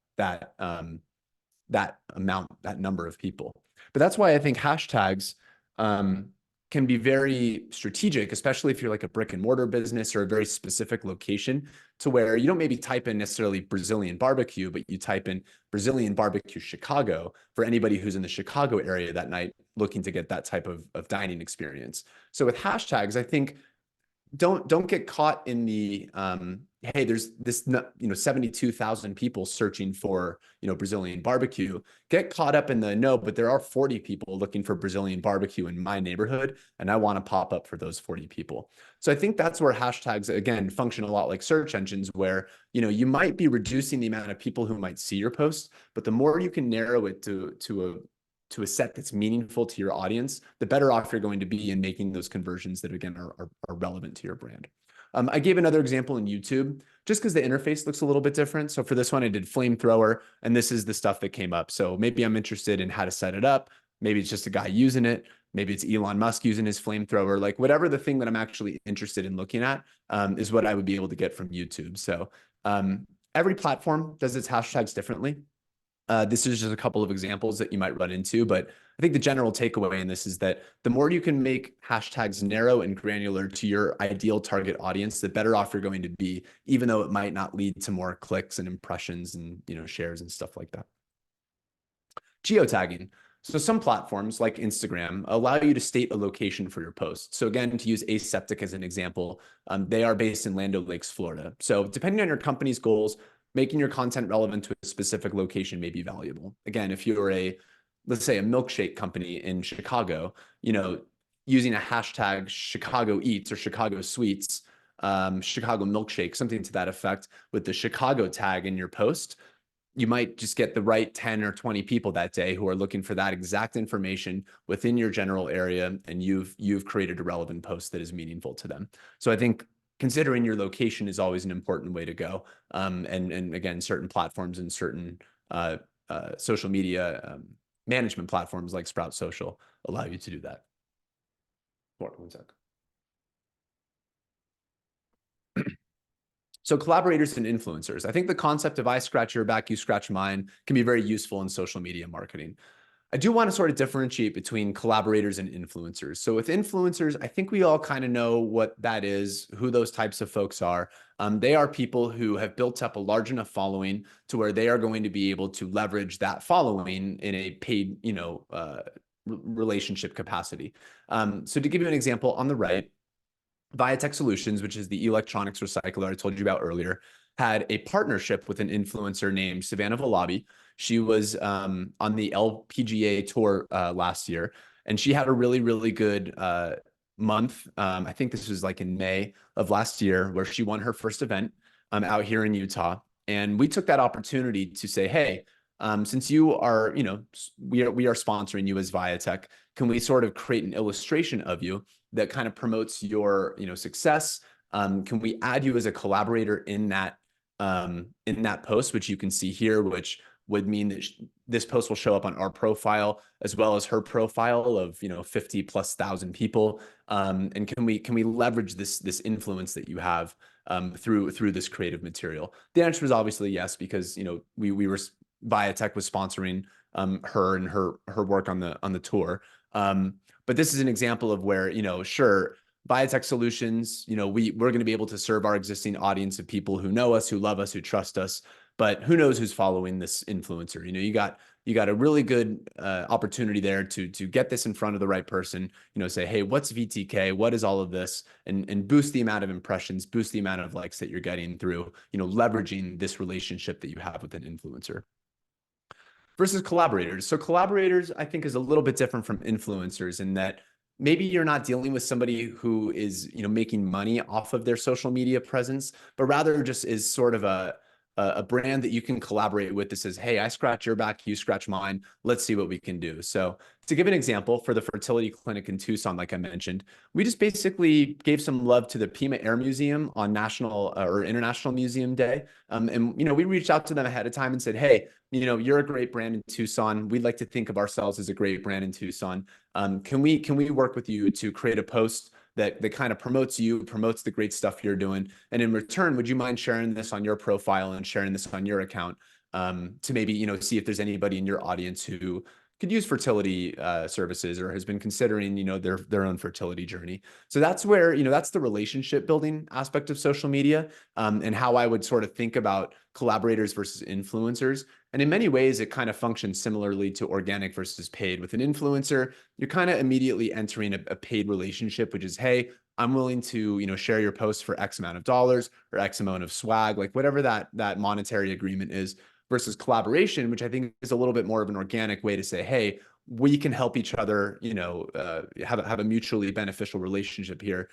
number of people. But that's why I think hashtags can be very strategic, especially if you're like a brick and mortar business or a very specific location, to where you don't maybe type in necessarily Brazilian barbecue, but you type in Brazilian barbecue Chicago for anybody who's in the Chicago area that night looking to get that type of dining experience. So with hashtags, I think don't get caught in the hey, there's this 72,000 people searching for Brazilian barbecue. Get caught up in the no, but there are 40 people looking for Brazilian barbecue in my neighborhood, and I want to pop up for those 40 people. So I think that's where hashtags again function a lot like search engines, where you might be reducing the amount of people who might see your post, but the more you can narrow it to a set that's meaningful to your audience, the better off you're going to be in making those conversions that, again, are relevant to your brand. I gave another example in YouTube just because the interface looks a little bit different. So for this one, I did flamethrower, and this is the stuff that came up. So maybe I'm interested in how to set it up. Maybe it's just a guy using it. Maybe it's Elon Musk using his flamethrower. Like whatever the thing that I'm actually interested in looking at is what I would be able to get from YouTube. So every platform does its hashtags differently. This is just a couple of examples that you might run into, but I think the general takeaway in this is that the more you can make hashtags narrow and granular to your ideal target audience, the better off you're going to be, even though it might not lead to more clicks and impressions and shares and stuff like that. Geotagging. So some platforms like Instagram allow you to state a location for your post. So again, to use Aseptic as an example, they are based in Land O'Lakes, Florida. So depending on your company's goals, making your content relevant to a specific location may be valuable. Again, if you're a let's say a milkshake company in Chicago, you know, using a hashtag Chicago Eats or Chicago Sweets, Chicago Milkshake, something to that effect with the Chicago tag in your post, you might just get the right 10 or 20 people that day who are looking for that exact information within your general area, and you've created a relevant post that is meaningful to them. So I think considering your location is always an important way to go. And again, certain platforms and certain social media management platforms like Sprout Social allow you to do that. One sec. So collaborators and influencers. I think the concept of I scratch your back, you scratch mine can be very useful in social media marketing. I do want to sort of differentiate between collaborators and influencers. So with influencers, I think we all kind of know what that is, who those types of folks are. They are people who have built up a large enough following to where they are going to be able to leverage that following in a paid, relationship capacity. So to give you an example, on the right, Viatech Solutions, which is the electronics recycler I told you about earlier, had a partnership with an influencer named Savannah Valabi. She was on the LPGA tour last year, and she had a really, really good month. I think this was like in May of last year, where she won her first event out here in Utah. And we took that opportunity to say, hey, since you are, we are sponsoring you as Viatech, can we sort of create an illustration of you that kind of promotes your, success? Can we add you as a collaborator in that post, which you can see here, which would mean that this post will show up on our profile as well as her profile of 50,000+ people. And can we leverage this influence that you have through this creative material? The answer is obviously yes, because we were Viatech was sponsoring her and her work on the tour. But this is an example of where, sure, Viatech Solutions, we're going to be able to serve our existing audience of people who know us, who love us, who trust us, but who knows who's following this influencer? You got a really good opportunity there to get this in front of the right person, say, hey, what's VTK? What is all of this? And boost the amount of impressions, boost the amount of likes that you're getting through, leveraging this relationship that you have with an influencer. Versus collaborators. So collaborators, I think, is a little bit different from influencers in that maybe you're not dealing with somebody who is, making money off of their social media presence, but rather just is sort of a brand that you can collaborate with that says, hey, I scratch your back, you scratch mine. Let's see what we can do. So to give an example, for the fertility clinic in Tucson, like I mentioned, we just basically gave some love to the Pima Air Museum on National or International Museum Day. And we reached out to them ahead of time and said, hey, you're a great brand in Tucson. We'd like to think of ourselves as a great brand in Tucson. Can we work with you to create a post that kind of promotes you, promotes the great stuff you're doing? And in return, would you mind sharing this on your profile and sharing this on your account to maybe, see if there's anybody in your audience who could use fertility services or has been considering, their own fertility journey. So that's where, that's the relationship building aspect of social media and how I would sort of think about collaborators versus influencers. And in many ways, it kind of functions similarly to organic versus paid. With an influencer, you're kind of immediately entering a paid relationship, which is, hey, I'm willing to, share your post for X amount of dollars or X amount of swag, like whatever that monetary agreement is. Versus collaboration, which I think is a little bit more of an organic way to say, hey, we can help each other, have a mutually beneficial relationship here.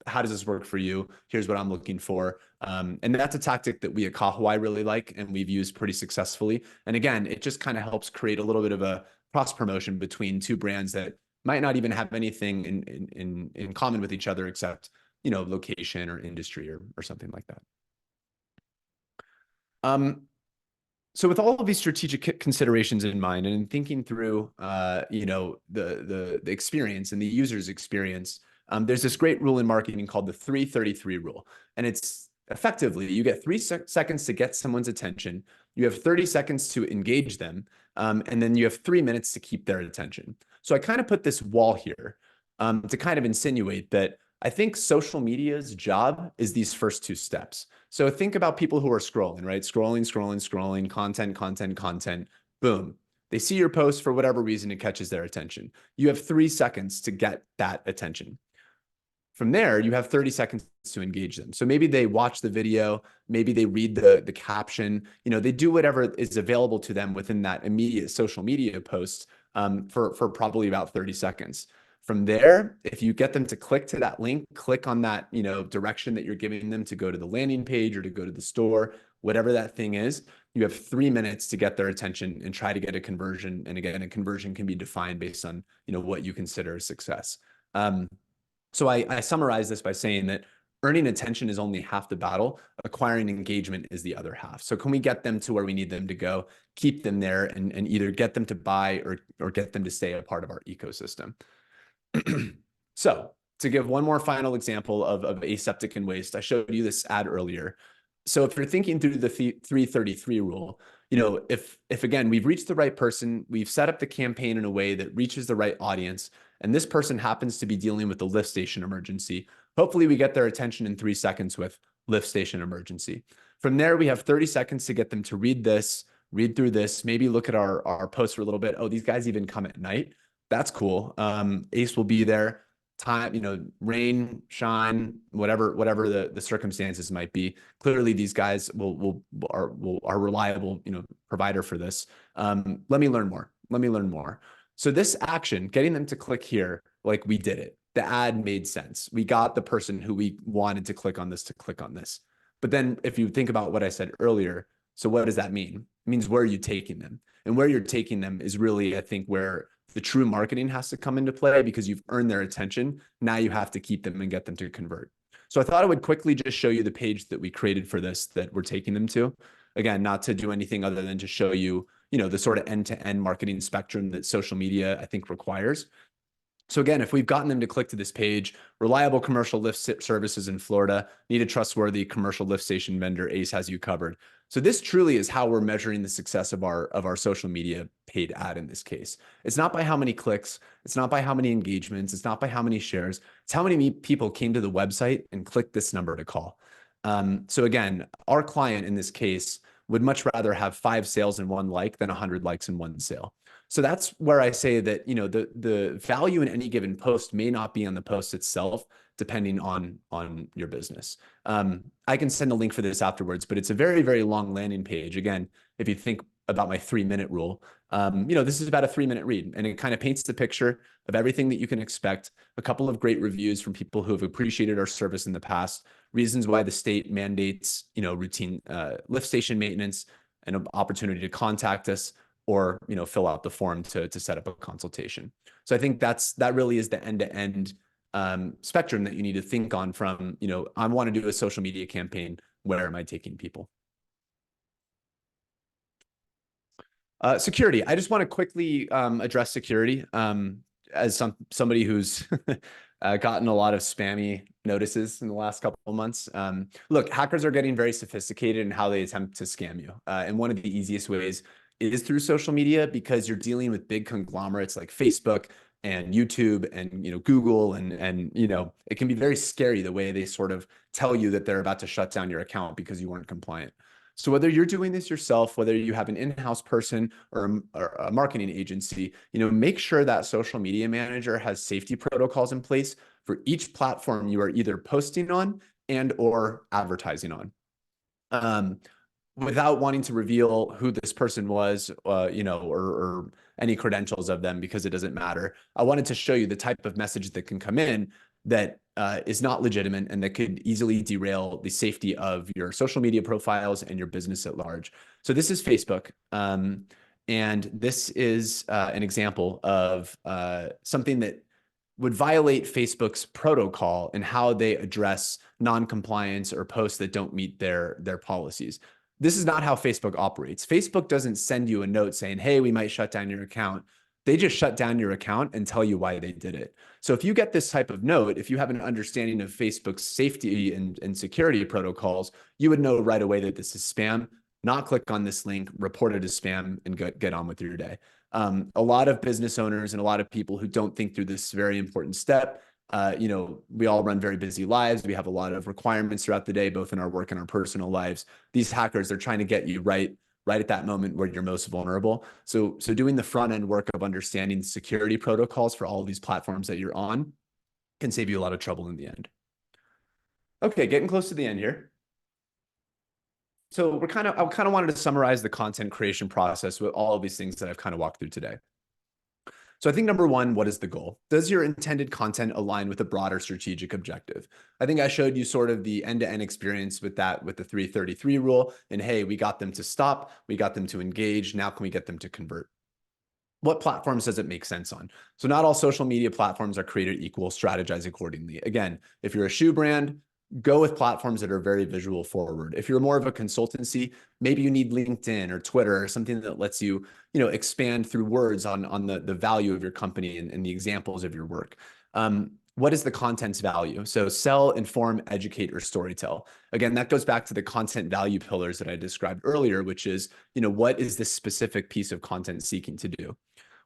How does this work for you? Here's what I'm looking for. And that's a tactic that we at Kahawai really like and we've used pretty successfully. And again, it just kind of helps create a little bit of a cross promotion between two brands that might not even have anything in common with each other except, location or industry or something like that. So with all of these strategic considerations in mind and in thinking through, the experience and the user's experience, there's this great rule in marketing called the 3-33 rule. And it's effectively, you get 3 seconds to get someone's attention. You have 30 seconds to engage them. And then you have 3 minutes to keep their attention. So I kind of put this wall here to kind of insinuate that I think social media's job is these first 2 steps. So think about people who are scrolling, right? Scrolling, content, boom. They see your post for whatever reason, it catches their attention. You have 3 seconds to get that attention. From there, you have 30 seconds to engage them. So maybe they watch the video, maybe they read the caption, you know, they do whatever is available to them within that immediate social media post for probably about 30 seconds. From there, if you get them to click to that link, click on that, you know, direction that you're giving them to go to the landing page or to go to the store, whatever that thing is, you have 3 minutes to get their attention and try to get a conversion. And again, a conversion can be defined based on, you know, what you consider a success. So I summarize this by saying that earning attention is only half the battle. Acquiring engagement is the other half. So can we get them to where we need them to go, keep them there, and either get them to buy or get them to stay a part of our ecosystem? So to give one more final example of aseptic and waste, I showed you this ad earlier. So if you're thinking through the 333 rule, you know, if again, we've reached the right person, we've set up the campaign in a way that reaches the right audience, and this person happens to be dealing with the lift station emergency, hopefully we get their attention in 3 seconds with lift station emergency. From there, we have 30 seconds to get them to read through this, maybe look at our post for a little bit. Oh, these guys even come at night. That's cool. Ace will be there. Time, you know, rain, shine, whatever the circumstances might be. Clearly, these guys are reliable, you know, provider for this. Let me learn more. Let me learn more. So this action, getting them to click here, like we did it. The ad made sense. We got the person who we wanted to click on this to click on this. But then if you think about what I said earlier, so what does that mean? It means where are you taking them? And where you're taking them is really, I think, where the true marketing has to come into play, because you've earned their attention. Now you have to keep them and get them to convert. So I thought I would quickly just show you the page that we created for this, that we're taking them to. Again, not to do anything other than to show you, you know, the sort of end-to-end marketing spectrum that social media, I think, requires. So again, if we've gotten them to click to this page, reliable commercial lift services in Florida, need a trustworthy commercial lift station vendor, Ace has you covered. So this truly is how we're measuring the success of our social media paid ad in this case. It's not by how many clicks, it's not by how many engagements, it's not by how many shares, it's how many people came to the website and clicked this number to call. So again, our client in this case would much rather have 5 sales and 1 like than 100 likes and 1 sale. So that's where I say that, you know, the value in any given post may not be on the post itself, depending on your business. I can send a link for this afterwards, but it's a very, very long landing page. Again, if you think about my 3-minute rule, you know, this is about a 3-minute read, and it kind of paints the picture of everything that you can expect. A couple of great reviews from people who have appreciated our service in the past, reasons why the state mandates, you know, routine lift station maintenance, and an opportunity to contact us, or, you know, fill out the form to set up a consultation. So I think that really is the end-to-end spectrum that you need to think on from, you know, I want to do a social media campaign. Where am I taking people? Security. I just want to quickly address security as somebody who's gotten a lot of spammy notices in the last couple of months. Look, hackers are getting very sophisticated in how they attempt to scam you. And one of the easiest ways is through social media, because you're dealing with big conglomerates like Facebook and YouTube and, you know, Google, and you know, it can be very scary the way they sort of tell you that they're about to shut down your account because you weren't compliant. So whether you're doing this yourself, whether you have an in-house person or a marketing agency, you know, make sure that social media manager has safety protocols in place for each platform you are either posting on and or advertising on. Without wanting to reveal who this person was, you know, or any credentials of them, because it doesn't matter, I wanted to show you the type of message that can come in that is not legitimate and that could easily derail the safety of your social media profiles and your business at large. So this is Facebook. And this is an example of something that would violate Facebook's protocol and how they address non-compliance or posts that don't meet their policies. This is not how Facebook operates. Facebook doesn't send you a note saying, hey, we might shut down your account. They just shut down your account and tell you why they did it. So if you get this type of note, if you have an understanding of Facebook's safety and security protocols, you would know right away that this is spam. Not click on this link, report it as spam, and get on with your day. A lot of business owners and a lot of people who don't think through this very important step, you know, we all run very busy lives. We have a lot of requirements throughout the day, both in our work and our personal lives. These hackers, they're trying to get you right at that moment where you're most vulnerable. So doing the front end work of understanding security protocols for all of these platforms that you're on can save you a lot of trouble in the end. Okay, getting close to the end here. So I kind of wanted to summarize the content creation process with all of these things that I've kind of walked through today. So I think number one, what is the goal? Does your intended content align with a broader strategic objective? I think I showed you sort of the end-to-end experience with that, with the 333 rule. And hey, we got them to stop, we got them to engage. Now can we get them to convert? What platforms does it make sense on? So not all social media platforms are created equal. Strategize accordingly. Again, if you're a shoe brand, go with platforms that are very visual forward. If you're more of a consultancy, maybe you need LinkedIn or Twitter or something that lets you, expand through words on the value of your company and the examples of your work. What is the content's value? So sell, inform, educate, or storytell. Again, that goes back to the content value pillars that I described earlier, which is, what is this specific piece of content seeking to do?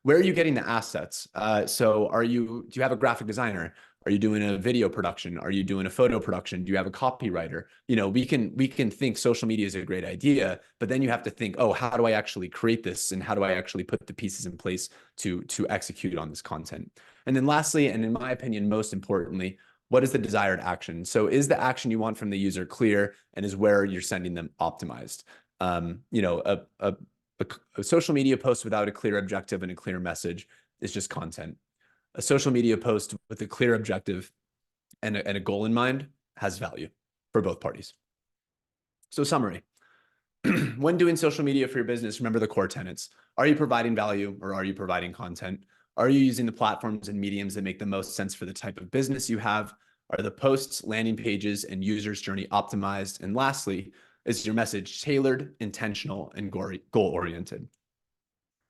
Where are you getting the assets? So do you have a graphic designer? Are you doing a video production? Are you doing a photo production? Do you have a copywriter? We can think social media is a great idea, but then you have to think, oh, how do I actually create this? And how do I actually put the pieces in place to execute on this content? And then lastly, and in my opinion, most importantly, what is the desired action? So is the action you want from the user clear, and is where you're sending them optimized? A social media post without a clear objective and a clear message is just content. A social media post with a clear objective and a goal in mind has value for both parties. So summary, when doing social media for your business, remember the core tenets. Are you providing value, or are you providing content? Are you using the platforms and mediums that make the most sense for the type of business you have? Are the posts, landing pages, and user's journey optimized? And lastly, is your message tailored, intentional, and goal-oriented?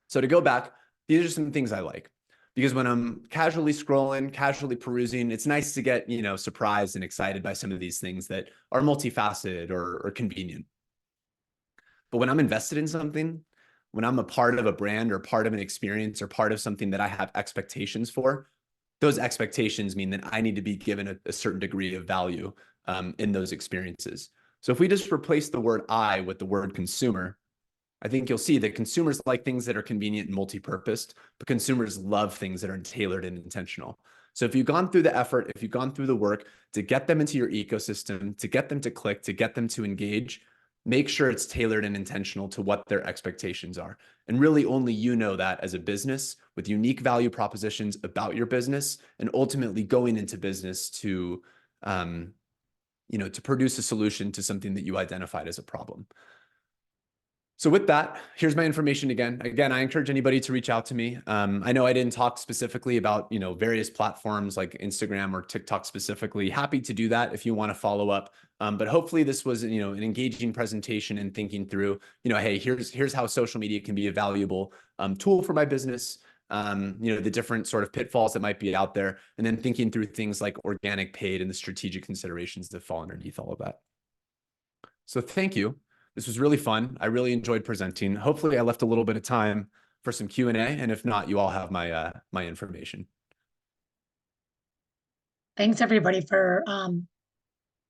So to go back, these are some things I like. Because when I'm casually scrolling, casually perusing, it's nice to get, surprised and excited by some of these things that are multifaceted or convenient. But when I'm invested in something, when I'm a part of a brand or part of an experience or part of something that I have expectations for, those expectations mean that I need to be given a certain degree of value in those experiences. So if we just replace the word I with the word consumer, I think you'll see that consumers like things that are convenient and multi-purposed, but consumers love things that are tailored and intentional. So if you've gone through the effort, if you've gone through the work to get them into your ecosystem, to get them to click, to get them to engage, make sure it's tailored and intentional to what their expectations are. And really only you know that as a business with unique value propositions about your business, and ultimately going into business to produce a solution to something that you identified as a problem. So with that, here's my information again. Again, I encourage anybody to reach out to me. I know I didn't talk specifically about, various platforms like Instagram or TikTok specifically. Happy to do that if you want to follow up. But hopefully this was, an engaging presentation and thinking through, hey, here's how social media can be a valuable tool for my business. The different sort of pitfalls that might be out there, and then thinking through things like organic, paid, and the strategic considerations that fall underneath all of that. So thank you. This was really fun. I really enjoyed presenting. Hopefully I left a little bit of time for some Q&A, and if not, you all have my my information. Thanks everybody for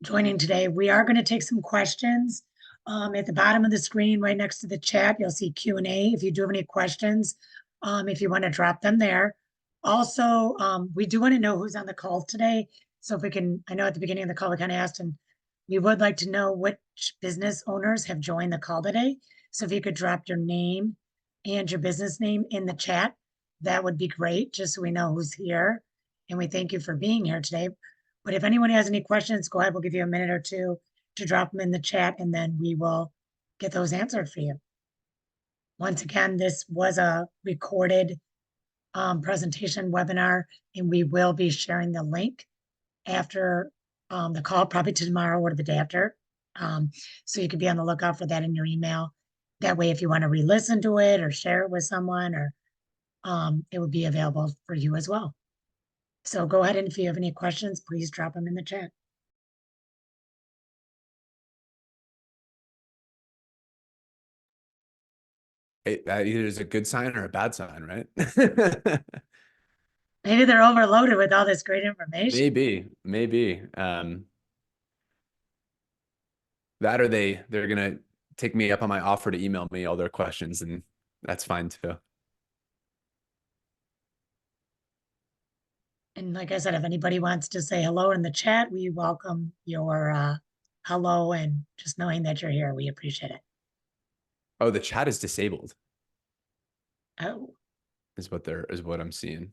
joining today. We are going to take some questions. At the bottom of the screen, right next to the chat, you'll see Q&A. If you do have any questions, if you want to drop them there. Also, we do want to know who's on the call today. So if we can, I know at the beginning of the call, we kind of asked, and we would like to know which business owners have joined the call today. So if you could drop your name and your business name in the chat, that would be great, just so we know who's here. And we thank you for being here today. But if anyone has any questions, go ahead. We'll give you a minute or two to drop them in the chat, and then we will get those answered for you. Once again, this was a recorded presentation webinar, and we will be sharing the link after the call, probably tomorrow or the day after. So you could be on the lookout for that in your email. That way, if you want to re-listen to it or share it with someone, or it would be available for you as well. So go ahead, and if you have any questions, please drop them in the chat. That either is a good sign or a bad sign, right? Maybe they're overloaded with all this great information. Maybe. That or they're gonna take me up on my offer to email me all their questions, and that's fine too. And like I said, if anybody wants to say hello in the chat, we welcome your hello, and just knowing that you're here, we appreciate it. Oh, the chat is disabled, Oh, is what I'm seeing.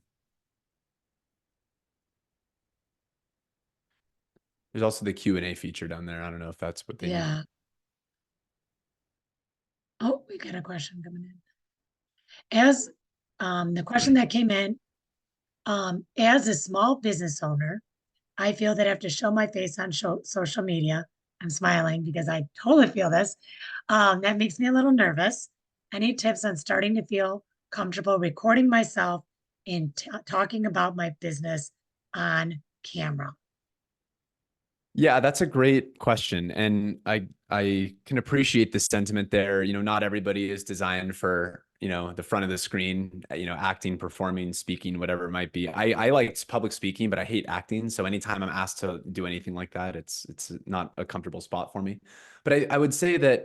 There's also the Q&A feature down there. I don't know if that's what they need. yeah. Oh, we got a question coming in. As the question that came in, as a small business owner, I feel that I have to show my face on social media. I'm smiling because I totally feel this. That makes me a little nervous. Any tips on starting to feel comfortable recording myself and talking about my business on camera? Yeah, that's a great question. And I can appreciate the sentiment there. You know, not everybody is designed for, you know, the front of the screen, you know, acting, performing, speaking, whatever it might be. I liked public speaking, but I hate acting. So anytime I'm asked to do anything like that, it's not a comfortable spot for me. But I would say that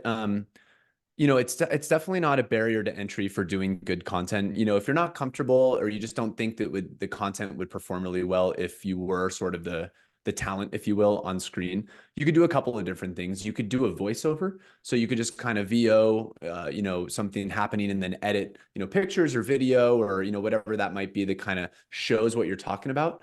you know, it's definitely not a barrier to entry for doing good content. You know, if you're not comfortable or you just don't think that the content would perform really well if you were sort of the talent, if you will, on screen, you could do a couple of different things. You could do a voiceover, so you could just kind of VO, you know, something happening and then edit, you know, pictures or video or you know whatever that might be that kind of shows what you're talking about.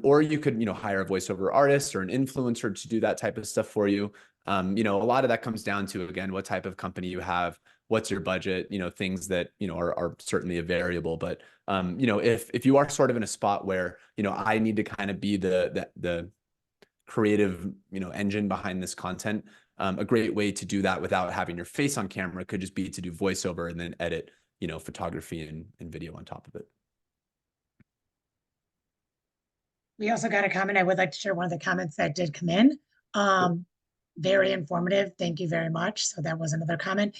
Or you could, you know, hire a voiceover artist or an influencer to do that type of stuff for you. You know, a lot of that comes down to, again, what type of company you have, what's your budget, you know, things that, you know, are certainly a variable. But, you know, if you are sort of in a spot where, you know, I need to kind of be the creative, you know, engine behind this content, a great way to do that without having your face on camera could just be to do voiceover and then edit, you know, photography and video on top of it. We also got a comment. I would like to share one of the comments that did come in. Very informative. Thank you very much. So that was another comment.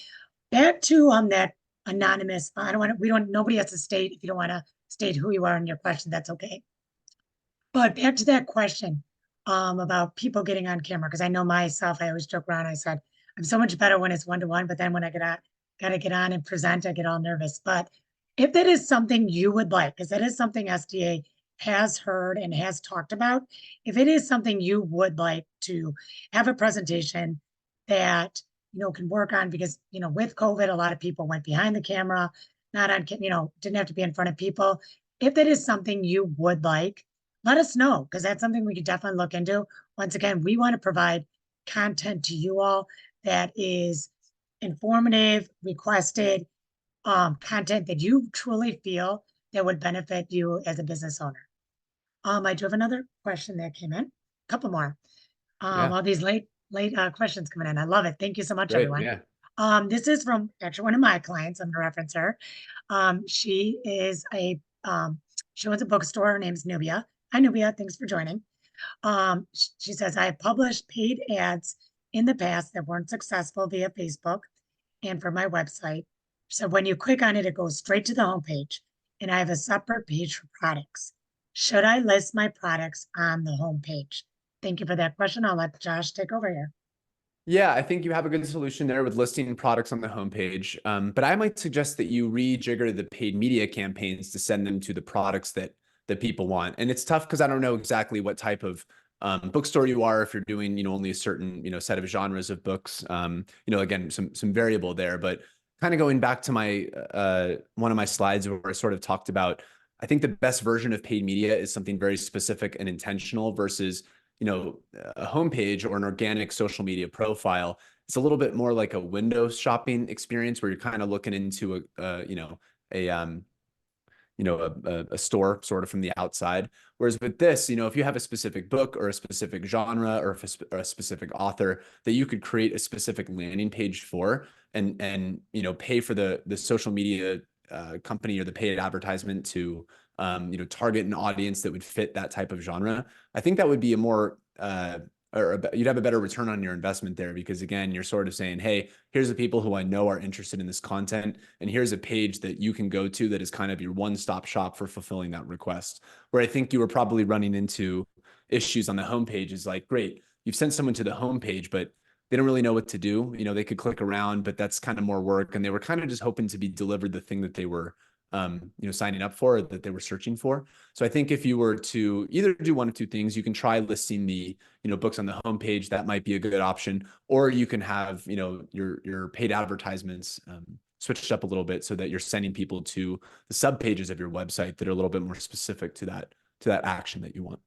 Back to that anonymous. I don't want to, nobody has to state, if you don't want to state who you are in your question, that's okay. But back to that question about people getting on camera, because I know myself, I always joke around. I said, I'm so much better when it's one-to-one, but then when I gotta get on and present, I get all nervous. But if that is something you would like, because that is something SDA has heard and has talked about, if it is something you would like to have a presentation that, you know, can work on, because, you know, with COVID, a lot of people went behind the camera, not on, you know, didn't have to be in front of people. If that is something you would like, let us know, because that's something we could definitely look into. Once again, we want to provide content to you all that is informative, requested, content that you truly feel that would benefit you as a business owner. I do have another question that came in, a couple more. Yeah. All these late questions coming in. I love it. Thank you so much, Great, everyone. yeah. This is from actually one of my clients. I'm gonna reference her. She is she owns a bookstore. Her name's Nubia. Hi, Nubia. Thanks for joining. She says, I have published paid ads in the past that weren't successful via Facebook and for my website. So when you click on it, it goes straight to the homepage, and I have a separate page for products. Should I list my products on the homepage? Thank you for that question. I'll let Josh take over here. Yeah, I think you have a good solution there with listing products on the homepage. But I might suggest that you rejigger the paid media campaigns to send them to the products that people want. And it's tough because I don't know exactly what type of bookstore you are, if you're doing, you know, only a certain, you know, set of genres of books. You know, again, some variable there, but kind of going back to my one of my slides where I sort of talked about, I think the best version of paid media is something very specific and intentional versus, you know, a homepage or an organic social media profile. It's a little bit more like a window shopping experience where you're kind of looking into a store sort of from the outside. Whereas with this, you know, if you have a specific book or a specific genre or a specific author that you could create a specific landing page for and you know, pay for the social media company or the paid advertisement to you know, target an audience that would fit that type of genre, I think that would be a more you'd have a better return on your investment there, because again, you're sort of saying, hey, here's the people who I know are interested in this content, and here's a page that you can go to that is kind of your one-stop shop for fulfilling that request. Where I think you were probably running into issues on the homepage is like, great, you've sent someone to the homepage, but they don't really know what to do. You know, they could click around, but that's kind of more work, and they were kind of just hoping to be delivered the thing that they were signing up for, or that they were searching for. So I think if you were to either do one of two things, you can try listing the, books on the homepage. That might be a good option, or you can have, your paid advertisements switched up a little bit so that you're sending people to the sub pages of your website that are a little bit more specific to that action that you want.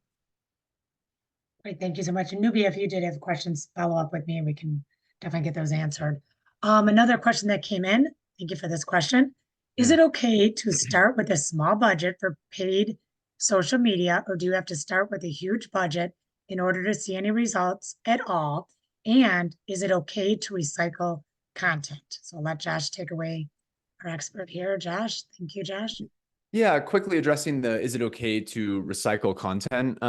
Great, thank you so much. And Nubia, if you did have questions, follow up with me and we can definitely get those answered. Another question that came in, thank you for this question. Is Yeah. it okay to start with a small budget for paid social media, or do you have to start with a huge budget in order to see any results at all? And is it okay to recycle content? So I'll let Josh take away, our expert here. Josh, thank you, Josh. Yeah, quickly addressing is it okay to recycle content?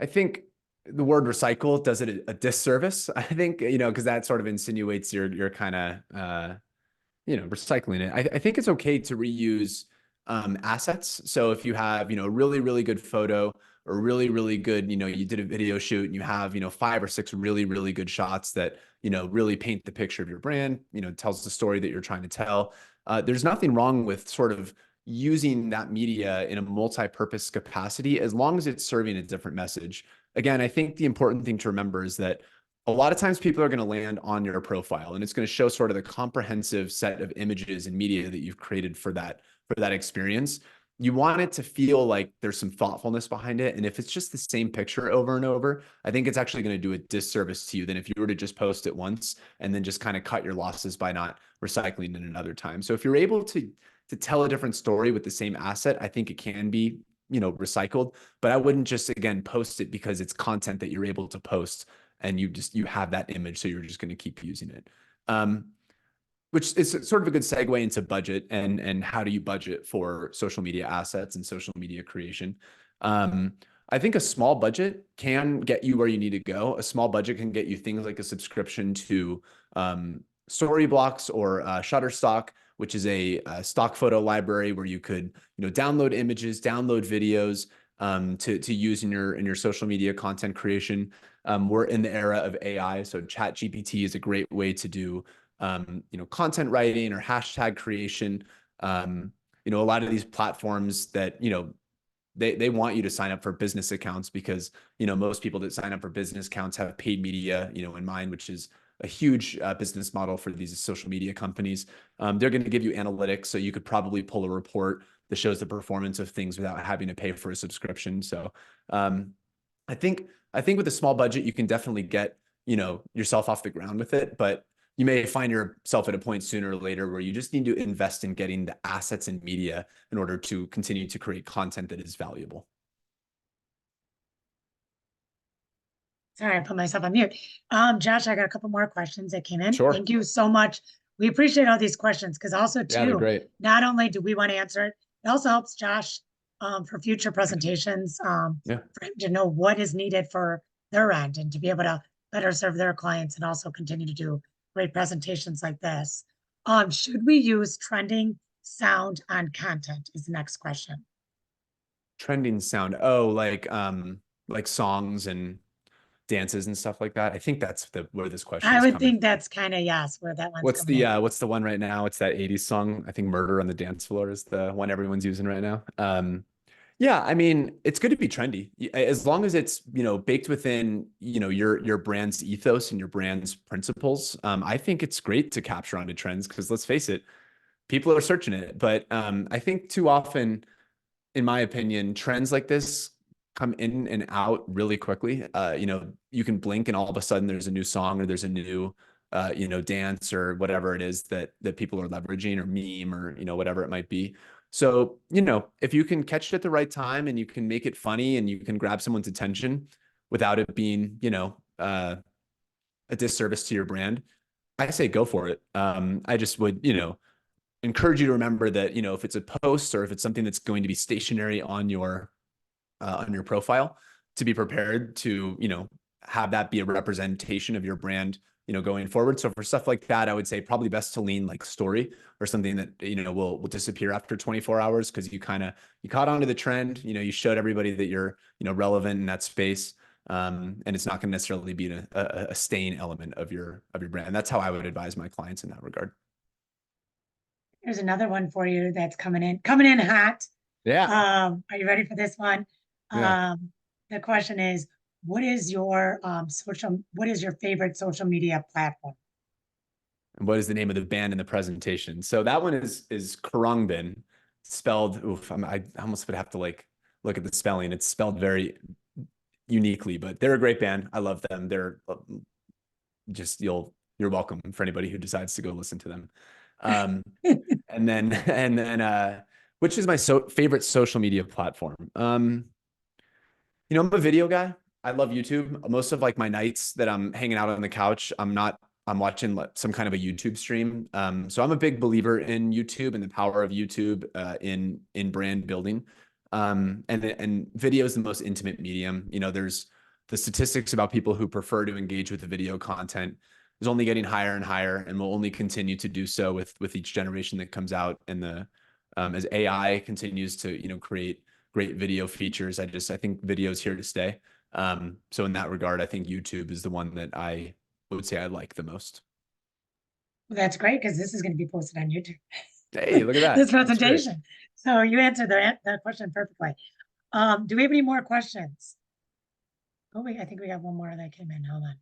I think the word recycle does it a disservice. I think, because that sort of insinuates you're kind of, recycling it. I think it's okay to reuse assets. So if you have, a really, really good photo, or really, really good, you did a video shoot and you have, 5 or 6 really, really good shots that, really paint the picture of your brand, tells the story that you're trying to tell. There's nothing wrong with sort of using that media in a multi-purpose capacity, as long as it's serving a different message. Again, I think the important thing to remember is that a lot of times people are going to land on your profile, and it's going to show sort of the comprehensive set of images and media that you've created for that experience. You want it to feel like there's some thoughtfulness behind it. And if it's just the same picture over and over, I think it's actually going to do a disservice to you than if you were to just post it once and then just kind of cut your losses by not recycling it another time. So if you're able to tell a different story with the same asset, I think it can be, recycled, but I wouldn't just, again, post it because it's content that you're able to post and you have that image. So you're just going to keep using it. Which is sort of a good segue into budget and how do you budget for social media assets and social media creation. I think a small budget can get you where you need to go. A small budget can get you things like a subscription to Storyblocks or Shutterstock, which is a stock photo library where you could, download images, download videos to use in your social media content creation. We're in the era of AI, so ChatGPT is a great way to do content writing or hashtag creation. A lot of these platforms that, they want you to sign up for business accounts because, most people that sign up for business accounts have paid media, in mind, which is a huge business model for these social media companies. They're going to give you analytics. So you could probably pull a report that shows the performance of things without having to pay for a subscription. So I think with a small budget, you can definitely get, yourself off the ground with it, but you may find yourself at a point sooner or later where you just need to invest in getting the assets and media in order to continue to create content that is valuable. Sorry, I put myself on mute. Josh, I got a couple more questions that came in. Sure. Thank you so much. We appreciate all these questions because also Yeah, they're too, great. not only do we want to answer it, it also helps Josh for future presentations Yeah. for him to know what is needed for their end and to be able to better serve their clients and also continue to do great presentations like this. Should we use trending sound on content is the next question. Trending sound. Oh, like songs and dances and stuff like that. I think that's where this question I is would coming think that's kind of, yes, where that one's What's coming in. what's the one right now? It's that 80s song. I think Murder on the Dance Floor is the one everyone's using right now. Yeah, I mean, it's good to be trendy as long as it's, baked within, your brand's ethos and your brand's principles. I think it's great to capture onto trends because let's face it, people are searching it. But I think too often, in my opinion, trends like this come in and out really quickly. You can blink and all of a sudden there's a new song or there's a new, dance or whatever it is that people are leveraging or meme or, whatever it might be. So, if you can catch it at the right time and you can make it funny and you can grab someone's attention without it being, a disservice to your brand, I say go for it. I just would, encourage you to remember that, if it's a post or if it's something that's going to be stationary on your profile, to be prepared to, have that be a representation of your brand, going forward. So for stuff like that, I would say probably best to lean like story or something that, will disappear after 24 hours. Cause you caught onto the trend, you showed everybody that you're, relevant in that space. And it's not going to necessarily be a staying element of your brand. And that's how I would advise my clients in that regard. Here's another one for you that's coming in hot. Yeah. Are you ready for this one? Yeah. The question is, what is your favorite social media platform? And what is the name of the band in the presentation? So that one is Khruangbin, spelled. Oof, I almost would have to like look at the spelling. It's spelled very uniquely, but they're a great band. I love them. They're just you're welcome for anybody who decides to go listen to them. And then which is my favorite social media platform? I'm a video guy. I love YouTube. Most of like my nights that I'm hanging out on the couch, I'm watching some kind of a YouTube stream. So I'm a big believer in YouTube and the power of YouTube in brand building. And video is the most intimate medium. There's the statistics about people who prefer to engage with the video content is only getting higher and higher, and will only continue to do so with each generation that comes out. And as AI continues to create great video features, I think video is here to stay. So in that regard, I think YouTube is the one that I would say I like the most. Well, that's great because this is going to be posted on YouTube. Hey, look at that. This presentation. So you answered the question perfectly. Do we have any more questions? Oh, I think we got one more that came in. Hold on.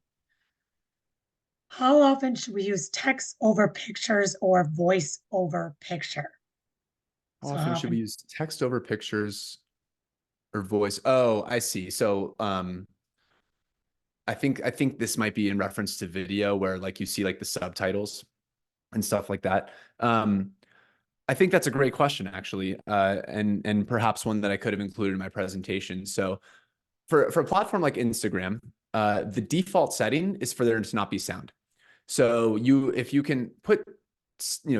How often should we use text over pictures or voice over picture? How often should we use text over pictures or voice? Oh, I see. So I think this might be in reference to video where like you see like the subtitles and stuff like that. I think that's a great question, actually, and perhaps one that I could have included in my presentation. So for a platform like Instagram, the default setting is for there to not be sound. So if you can put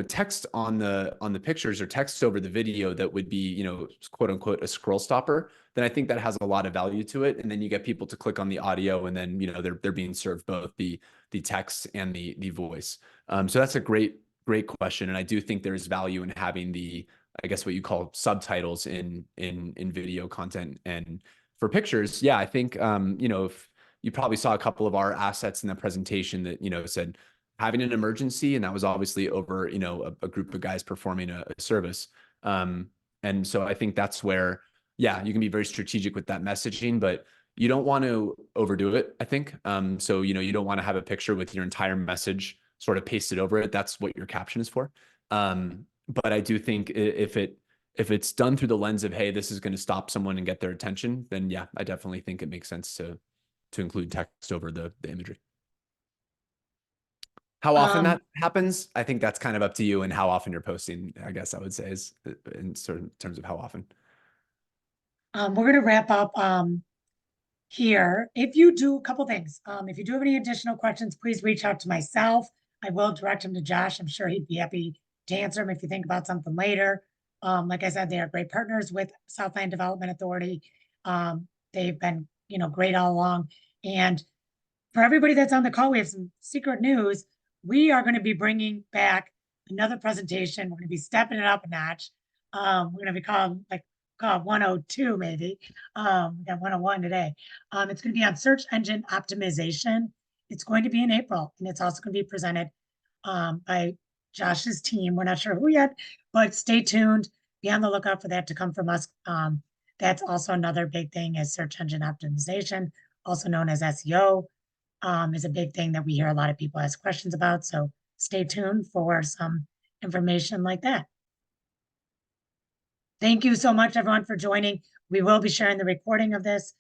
text on the pictures or text over the video that would be quote unquote a scroll stopper, then I think that has a lot of value to it. And then you get people to click on the audio, and then they're being served both the text and the voice. So that's a great question, and I do think there's value in having I guess what you call subtitles in video content. And for pictures, yeah, I think if you probably saw a couple of our assets in the presentation that said having an emergency, and that was obviously over a group of guys performing a service. And so I think that's where, yeah, you can be very strategic with that messaging, but you don't want to overdo it, I think. So you don't want to have a picture with your entire message sort of pasted over it. That's what your caption is for. But I do think if it's done through the lens of, hey, this is going to stop someone and get their attention, then yeah, I definitely think it makes sense to include text over the imagery. How often that happens, I think that's kind of up to you, and how often you're posting, I guess I would say, is in certain terms of how often. We're going to wrap up here. If you do a couple things, if you do have any additional questions, please reach out to myself. I will direct them to Josh. I'm sure he'd be happy to answer them if you think about something later. Like I said, they are great partners with Southland Development Authority. They've been, great all along. And for everybody that's on the call, we have some secret news. We are going to be bringing back another presentation. We're going to be stepping it up a notch. We're going to be called 102 maybe. We got 101 today. It's going to be on search engine optimization. It's going to be in April, and it's also going to be presented by Josh's team. We're not sure who yet, but stay tuned. Be on the lookout for that to come from us. That's also another big thing, is search engine optimization, also known as SEO. Is a big thing that we hear a lot of people ask questions about. So stay tuned for some information like that. Thank you so much, everyone, for joining. We will be sharing the recording of this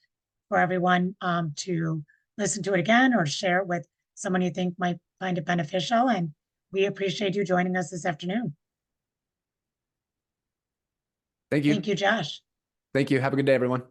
for everyone to listen to it again or share it with someone you think might find it beneficial. And we appreciate you joining us this afternoon. Thank you. Thank you, Josh. Thank you. Have a good day, everyone.